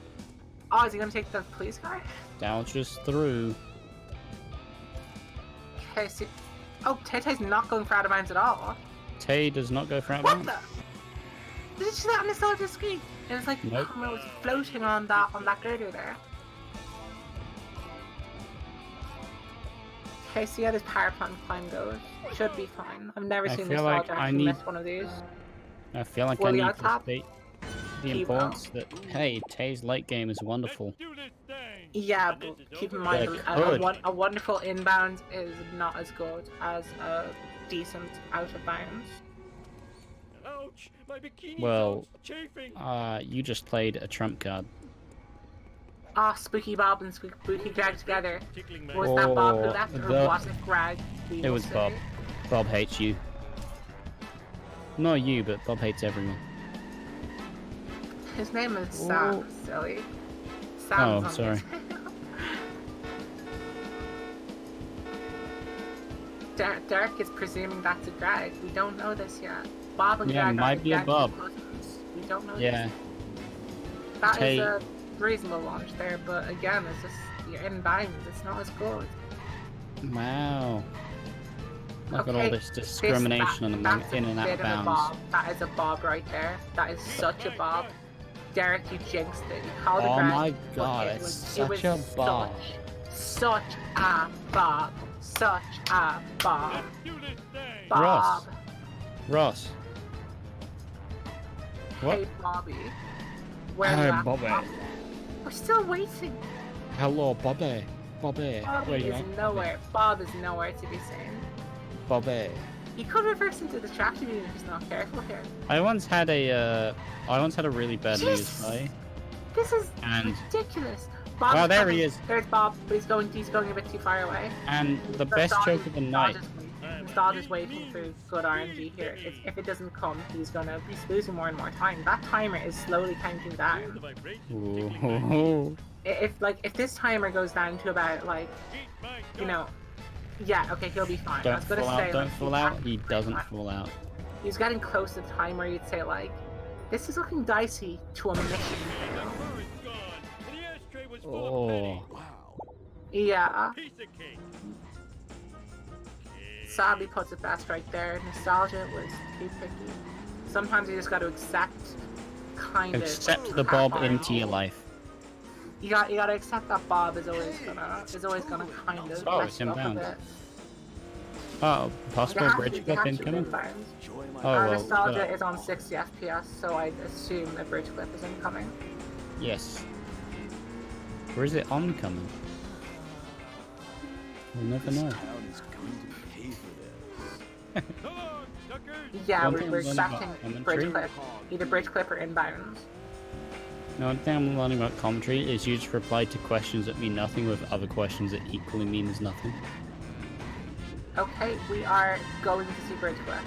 Oh, is he gonna take the police car? Nostalgia's through. Okay, so oh, TayTay's not going for out of bounds at all. Tay does not go for out What of the? bounds. Did you see that on the side of the screen? It was like Nope. it was floating on that girder there. Okay, see how this power plant climb goes. Should be fine. I've never I seen feel this like dog I actually need- miss one of these. I feel like Will I he need to out-tap? state the He will. importance that, hey, Tay's late game is wonderful. Yeah, but keep in mind Yeah, a wonderful inbound is not as good as a decent out of bounds. Ouch! My bikini Well, chafing. You just played a trump card. Ah, Spooky Bob and Spooky Greg together. Tickling Was that Bob who Oh, left, or the- was it Greg? We It will was see. Bob. Bob hates you. Not you, but Bob hates everyone. His name is Sam, Oh. silly. Oh, Sam's on sorry. his- Derek is presuming that's a Greg. We don't know this yet. Bob and Yeah, Greg might are be a identical Bob. cousins. We don't know Yeah. this. That is Tay- a reasonable launch there, but again, it's just you're in bounds. It's not as good. Wow. Look at all Okay, this discrimination in that's a and out bit of of a bounds. Bob. That is a Bob right there. That is such a Bob. Derek, you jinxed it. You called it Oh Greg, my but God, it it's was such a Bob. Such a Bob. Such a Bob. Ross. Bob. Ross. What? Hey, Bobby. Where's Hey, that? Bobby. We're still waiting. Hello, Bobby. Bobby. Bobby Where you is at? nowhere. Bob is nowhere to be seen. Bobby. He could reverse into the tractor beam if he's not careful here. I once had a really bad news Jesus. guy. This is And- ridiculous. Bob Oh, is there coming. he is. There's Bob, but he's going a bit too far away. And the best joke of the night. Nostalgia's waiting for good RNG here. If it doesn't come, he's gonna be losing more and more time. That timer is slowly counting down. Ooh. If this timer goes down to about like, you know, yeah, okay, he'll be fine. I Don't was gonna fall say, out, don't like, fall out. He doesn't fall out. He's getting close to the time where you'd say like, this is looking dicey to a mission. You know? Oh. Yeah. Sadly puts it best right there. Nostalgia was too picky. Sometimes you just got to accept, Accept the Bob into your life. You gotta accept that Bob is always gonna kind of Oh, mess it's you up a inbound. bit. Oh, They possible have bridge to- they clip have to incoming. inbound. Oh well. Nostalgia is on 60 FPS, so I'd assume a bridge clip is incoming. Yes. Or is it oncoming? We'll never know. Yeah, One we're thing I'm learning expecting about commentary- bridge clip. Either bridge clip or inbound. No, one thing I'm learning about commentary is you just reply to questions that mean nothing with other questions that equally means nothing. Okay, we are going to see bridge clip.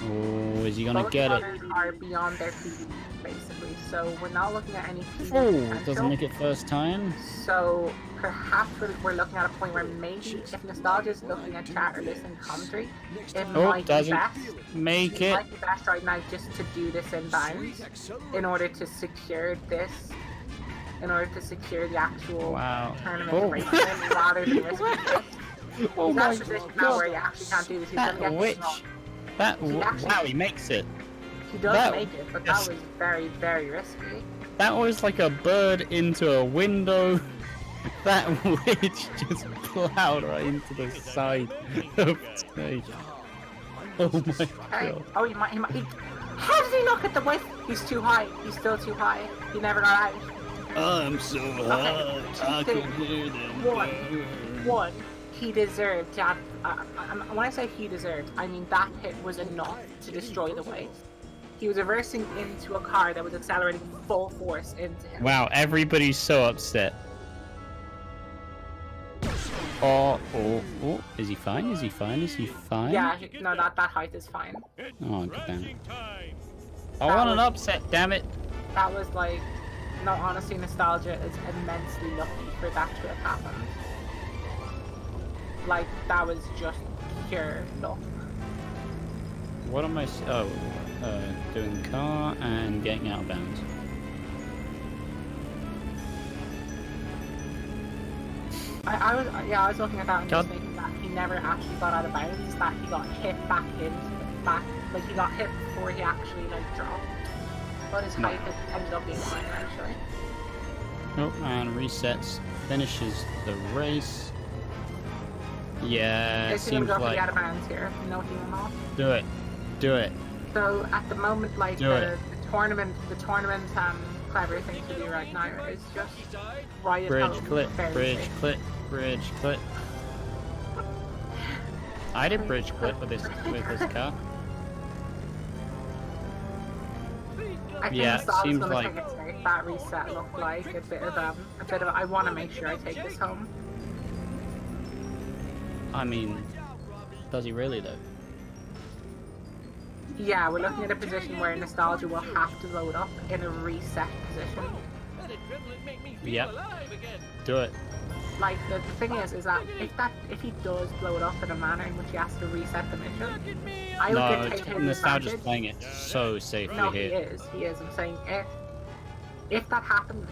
Oh, is he gonna Both get it? runners are beyond their PvP, basically, so we're not looking at any PvP Oh, potential. doesn't make it first time. So perhaps we're looking at a point where maybe if Nostalgia is looking at chat or listening to commentary, it Oh, might be doesn't best. make It it. might be best right now just to do this inbound in order to secure this, in order to secure the actual Wow. tournament Oh. race win rather than risking it. Oh He's my at a position now where he actually can't do this. He's That gonna get witch. strong. That He actually- wow, he makes it. He does that- make it, but yes. that was very, very risky. That was like a bird into a window. That witch just plowed right into the side of the stage. Oh my Okay. god. Oh, he might. How did he not get the whiff? He's too high. He's still too high. He never got out. I'm so hot, I two can hear them one. burn. One, he deserved to have. When I say he deserved, I mean that hit was enough to destroy the waste. He was reversing into a car that was accelerating full force into him. Wow, everybody's so upset. Oh, is he fine? Is he fine? Is he fine? Yeah, no, that height is fine. Oh, god damn it. I want an upset, damn it. That was like, no, honestly, Nostalgia is immensely lucky for that to have happened. Like, that was just pure luck. What am I? Doing car and getting out of bounds. I was looking at that and just God. thinking that he never actually got out of bounds, that he got hit back, like he got hit before he actually like dropped. But his height ended up being fine actually. Oh, and resets, finishes the race. Yeah, it Is he gonna seems go for the like out of bounds here? No, he will not. do it. So at the moment, like Do it. the tournament clever thing to do right now is just ride it Bridge home clip, very bridge safe. clip, bridge clip. I did bridge clip with this car. I think Yeah, Nostalgia's seems gonna like- take it safe. That reset looked like a bit of. I want to make sure I take this home. I mean, does he really though? Yeah, we're looking at a position where Nostalgia will have to load up in a reset position. Yep. Do it. Like the thing is that if he does blow it up in a manner in which he has to reset the mission, I would No, get TayTay Nostalgia's advantage. playing it so safely No, here. he is. I'm saying if that happens,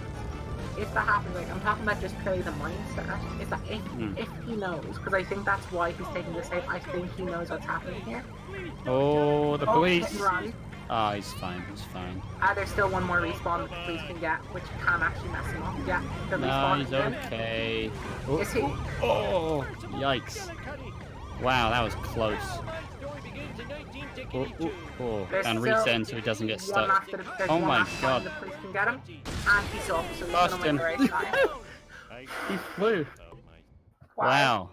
like I'm talking about just purely the mindset. Is that if he knows, because I think that's why he's taking the safe. I think he knows what's happening here. Oh, the Oh, police. hit and run. Oh, he's fine. He's fine. There's still one more respawn that the police can get, which can actually mess him up. Yeah, the No, respawn he's is in. okay. Oh, Is he? oh, yikes. Wow, that was close. There's And still resend so he doesn't get one stuck. after there's Oh one my after god. the police can get him. And he's off, so he's Lost gonna win him. the race now. He flew. Wow.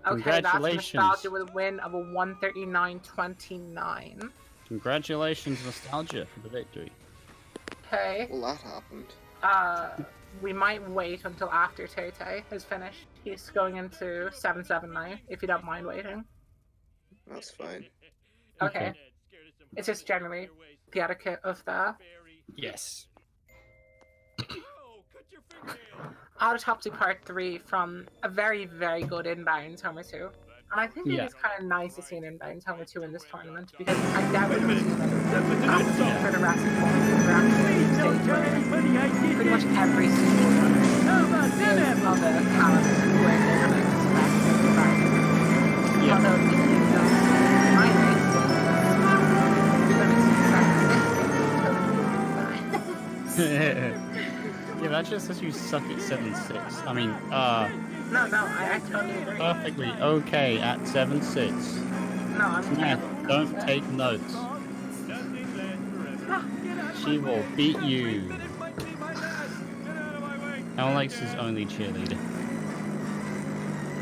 Okay, that's Congratulations. Nostalgia with a win of a 139.29. Congratulations, Nostalgia, for the victory. Okay. Well, that happened. We might wait until after TayTay is finished. He's going into 7-7 now, if you don't mind waiting. That's fine. Okay. It's just generally the etiquette of the Yes. Autopsy Part 3 from a very, very good inbound Homer 2. And I think it is kind of nice to see an inbound Homer 2 in this tournament because I doubt we'll see it for the rest of the tournament. We're actually at a stage where pretty much every single one is of a caliber where they're going to expect an inbound. Although if you go my way, you're going to see exactly Yeah, that just says you suck at 7-6. I mean, No, I totally agree. perfectly okay at 7-6. No, I'm Smith, terrible. don't take notes. She will beat you. Alex is only cheerleader.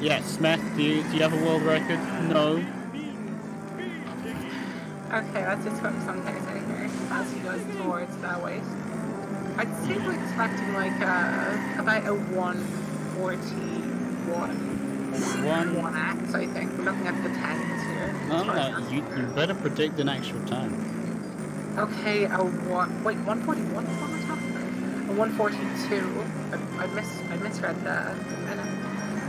Yeah, Smith, do you have a world record? No. Okay, let's just focus on TayTay here as he goes towards that waist. I'd say we're expecting like about a 141. 1x, I think. We're looking at the 10s here. No, you better predict an actual time. Okay, a 141 is what we're talking about? A 142. I misread the minute.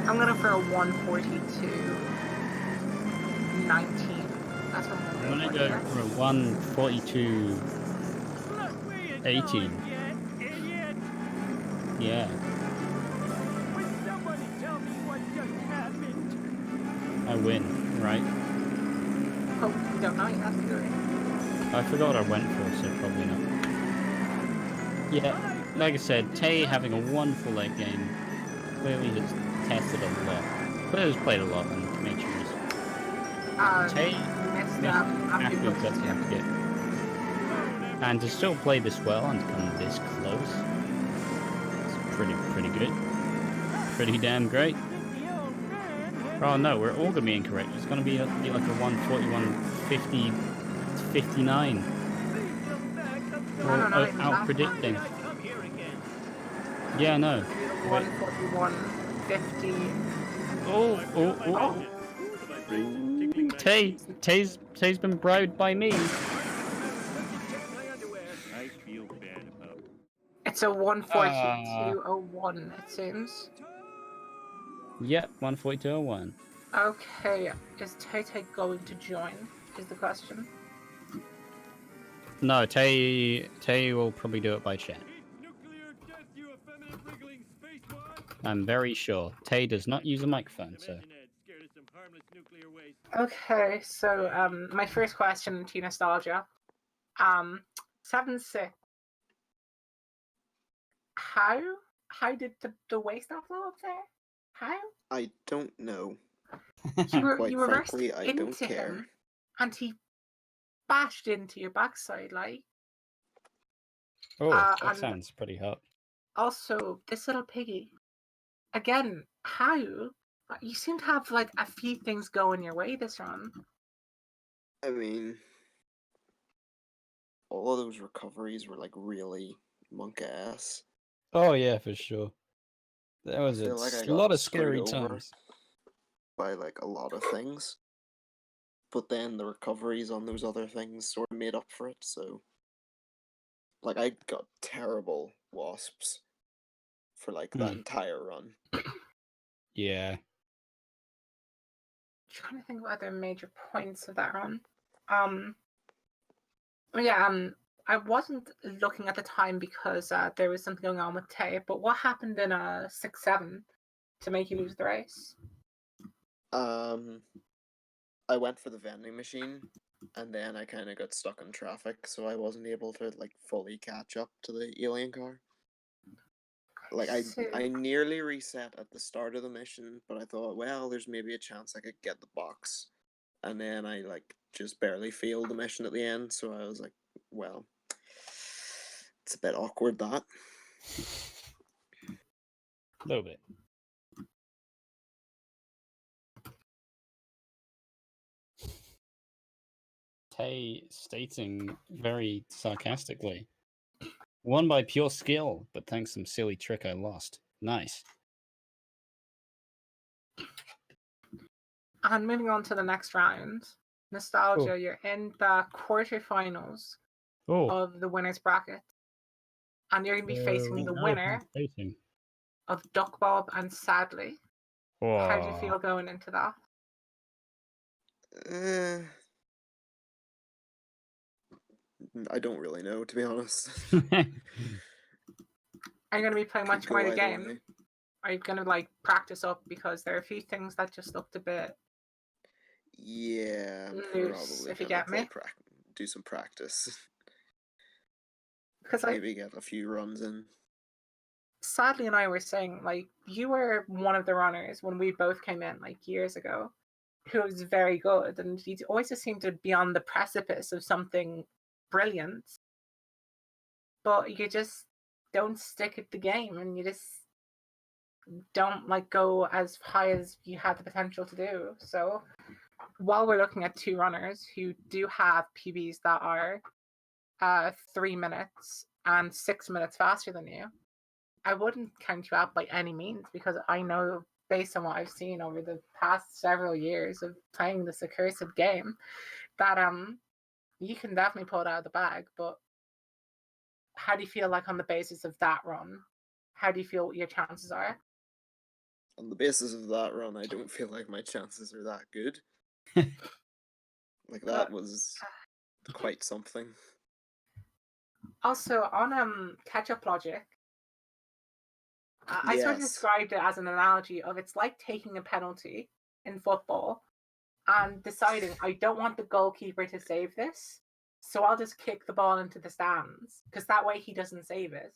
I'm gonna go for a 142.19. That's what I'm gonna go for a 142.18. Yeah. I win, right? Oh, you don't know? You have to do it. I forgot what I went for, so probably not. Yeah, like I said, Tay having a wonderful late game. Clearly has tested a lot. Clearly has played a lot and made sure he's... Tay missed after the certificate. And to still play this well and come this close, it's pretty good. Pretty damn great. Oh no, we're all gonna be incorrect. It's gonna be like a 141.50 to 59. We're out predicting. Yeah, no. 141.50. Oh. Tay's been bribed by me. It's a 142.01, it seems. Yep, 142.01. Okay, is TayTay going to join? Is the question. No, Tay will probably do it by chat. I'm very sure. Tay does not use a microphone, so... Okay, so my first question to Nostalgia. 7-6. How did the waste not blow up there? How? I don't know. You reversed frankly, I don't into care. him, and he bashed into your backside, like. Oh, that and sounds pretty hot. Also, this little piggy. Again, how? You seem to have like a few things going your way this run. I mean, all of those recoveries were like really monk ass. Oh yeah, for sure. There was I feel like I a got lot of screwed scary over times. by like a lot of things. But then the recoveries on those other things sort of made up for it, so like I got terrible wasps for like that entire run. Yeah. Trying to think of other major points of that run. I wasn't looking at the time because there was something going on with Tay, but what happened in 6-7 to make you lose the race? I went for the vending machine and then I kind of got stuck in traffic, so I wasn't able to like fully catch up to the alien car. Like I nearly reset at the start of the mission, but I thought, well, there's maybe a chance I could get the box, and then I like just barely failed the mission at the end. So I was like, well, it's a bit awkward that. A little bit. Tay stating very sarcastically, won by pure skill, but thanks to some silly trick I lost. Nice. And moving on to the next round, Nostalgia, Oh. you're in the quarterfinals Oh, of the winners bracket, and you're going to be facing the winner of Duck Bob and Sadly. How do you feel going into that? I don't really know, to be honest. Are you going to be playing Could much go more of the either game? way. Are you going to like practice up, because there are a few things that just looked a bit Yeah, I'm loose, probably if you gonna get me? do some practice. Because Maybe get a few runs in. Sadly and I were saying, like, you were one of the runners when we both came in like years ago, who was very good, and you always just seemed to be on the precipice of something brilliant, but you just don't stick at the game, and you just don't like go as high as you had the potential to do. So while we're looking at two runners who do have PBs that are 3 minutes and 6 minutes faster than you, I wouldn't count you out by any means, because I know, based on what I've seen over the past several years of playing this accursed game, that you can definitely pull it out of the bag. But how do you feel like on the basis of that run? How do you feel your chances are? On the basis of that run, I don't feel like my chances are that good. Like that was quite something. Also, on catch-up logic, I sort of Yes. described it as an analogy of, it's like taking a penalty in football and deciding, I don't want the goalkeeper to save this, so I'll just kick the ball into the stands, because that way he doesn't save it.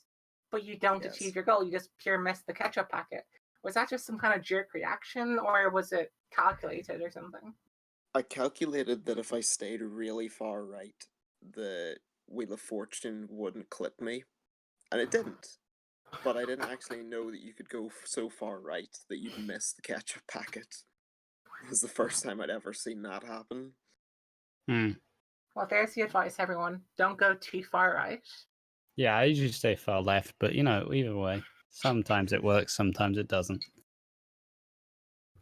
But you don't Yes. achieve your goal, you just pure miss the ketchup packet. Was that just some kind of jerk reaction, or was it calculated or something? I calculated that if I stayed really far right, the Wheel of Fortune wouldn't clip me, and it didn't. But I didn't actually know that you could go so far right that you'd miss the ketchup packet. It was the first time I'd ever seen that happen. Well, there's the advice, everyone. Don't go too far right. Yeah, I usually stay far left, but either way, sometimes it works, sometimes it doesn't.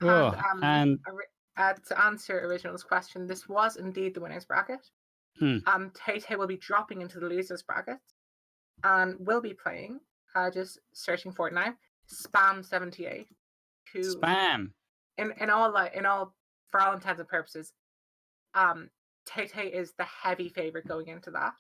Oh, and to answer Original's question, this was indeed the winner's bracket. TayTay will be dropping into the loser's bracket, and will be playing, just searching for it now, Spam78, who spam. in all for all intents and purposes, TayTay is the heavy favorite going into that,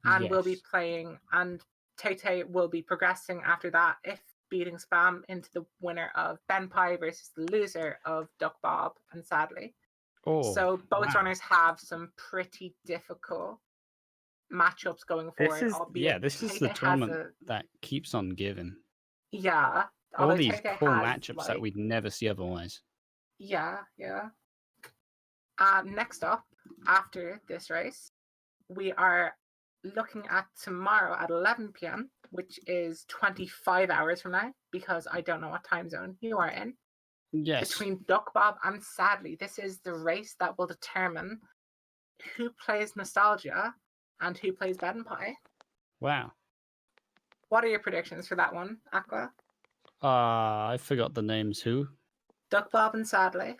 and will be Yes. playing, and TayTay will be progressing after that, if beating Spam, into the winner of Ben Pie versus the loser of Duck Bob and Sadly. Oh, So both wow. runners have some pretty difficult matchups going forward. This is the tournament that keeps on giving. Yeah. All these TayTay cool has, matchups that we'd never see otherwise. Yeah. Next up, after this race, we are looking at tomorrow at 11 p.m., which is 25 hours from now, because I don't know what time zone you are in. Yes. Between Duck Bob and Sadly, this is the race that will determine who plays Nostalgia and who plays Bed and Pie. Wow. What are your predictions for that one, Aqua? I forgot the names. Who? Duck Bob and Sadly.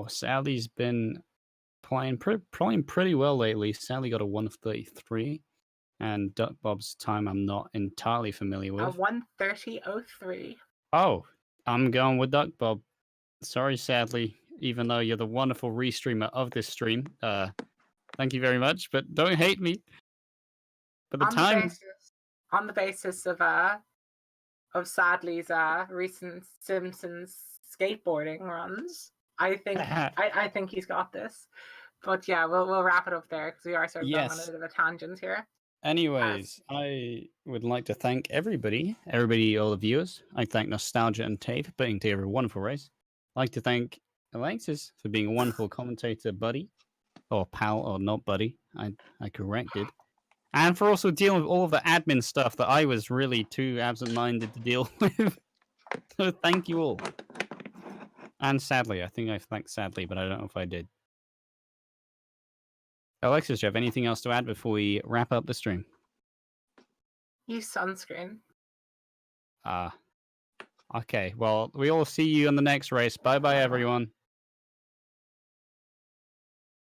Sally's been playing pretty well lately. Sally got a 1 of 33, and Duck Bob's time I'm not entirely familiar A with. 1:30:03. Oh, I'm going with Duck Bob. Sorry, Sadly, even though you're the wonderful restreamer of this stream. Thank you very much, but don't hate me. But on the basis of Sadly's recent Simpsons skateboarding runs, I think he's got this. But yeah, we'll wrap it up there because we are sort of going on a Yes. bit of a tangent here. Anyways, I would like to thank everybody, all the viewers. I thank Nostalgia and Tay for putting together a wonderful race. I'd like to thank Alexis for being a wonderful commentator, buddy. Or pal, or not buddy. I corrected. And for also dealing with all of the admin stuff that I was really too absent-minded to deal with. So thank you all. And sadly, I think I thanked sadly, but I don't know if I did. Alexis, do you have anything else to add before we wrap up the stream? Use sunscreen. Okay, well, we all see you in the next race. Bye-bye, everyone.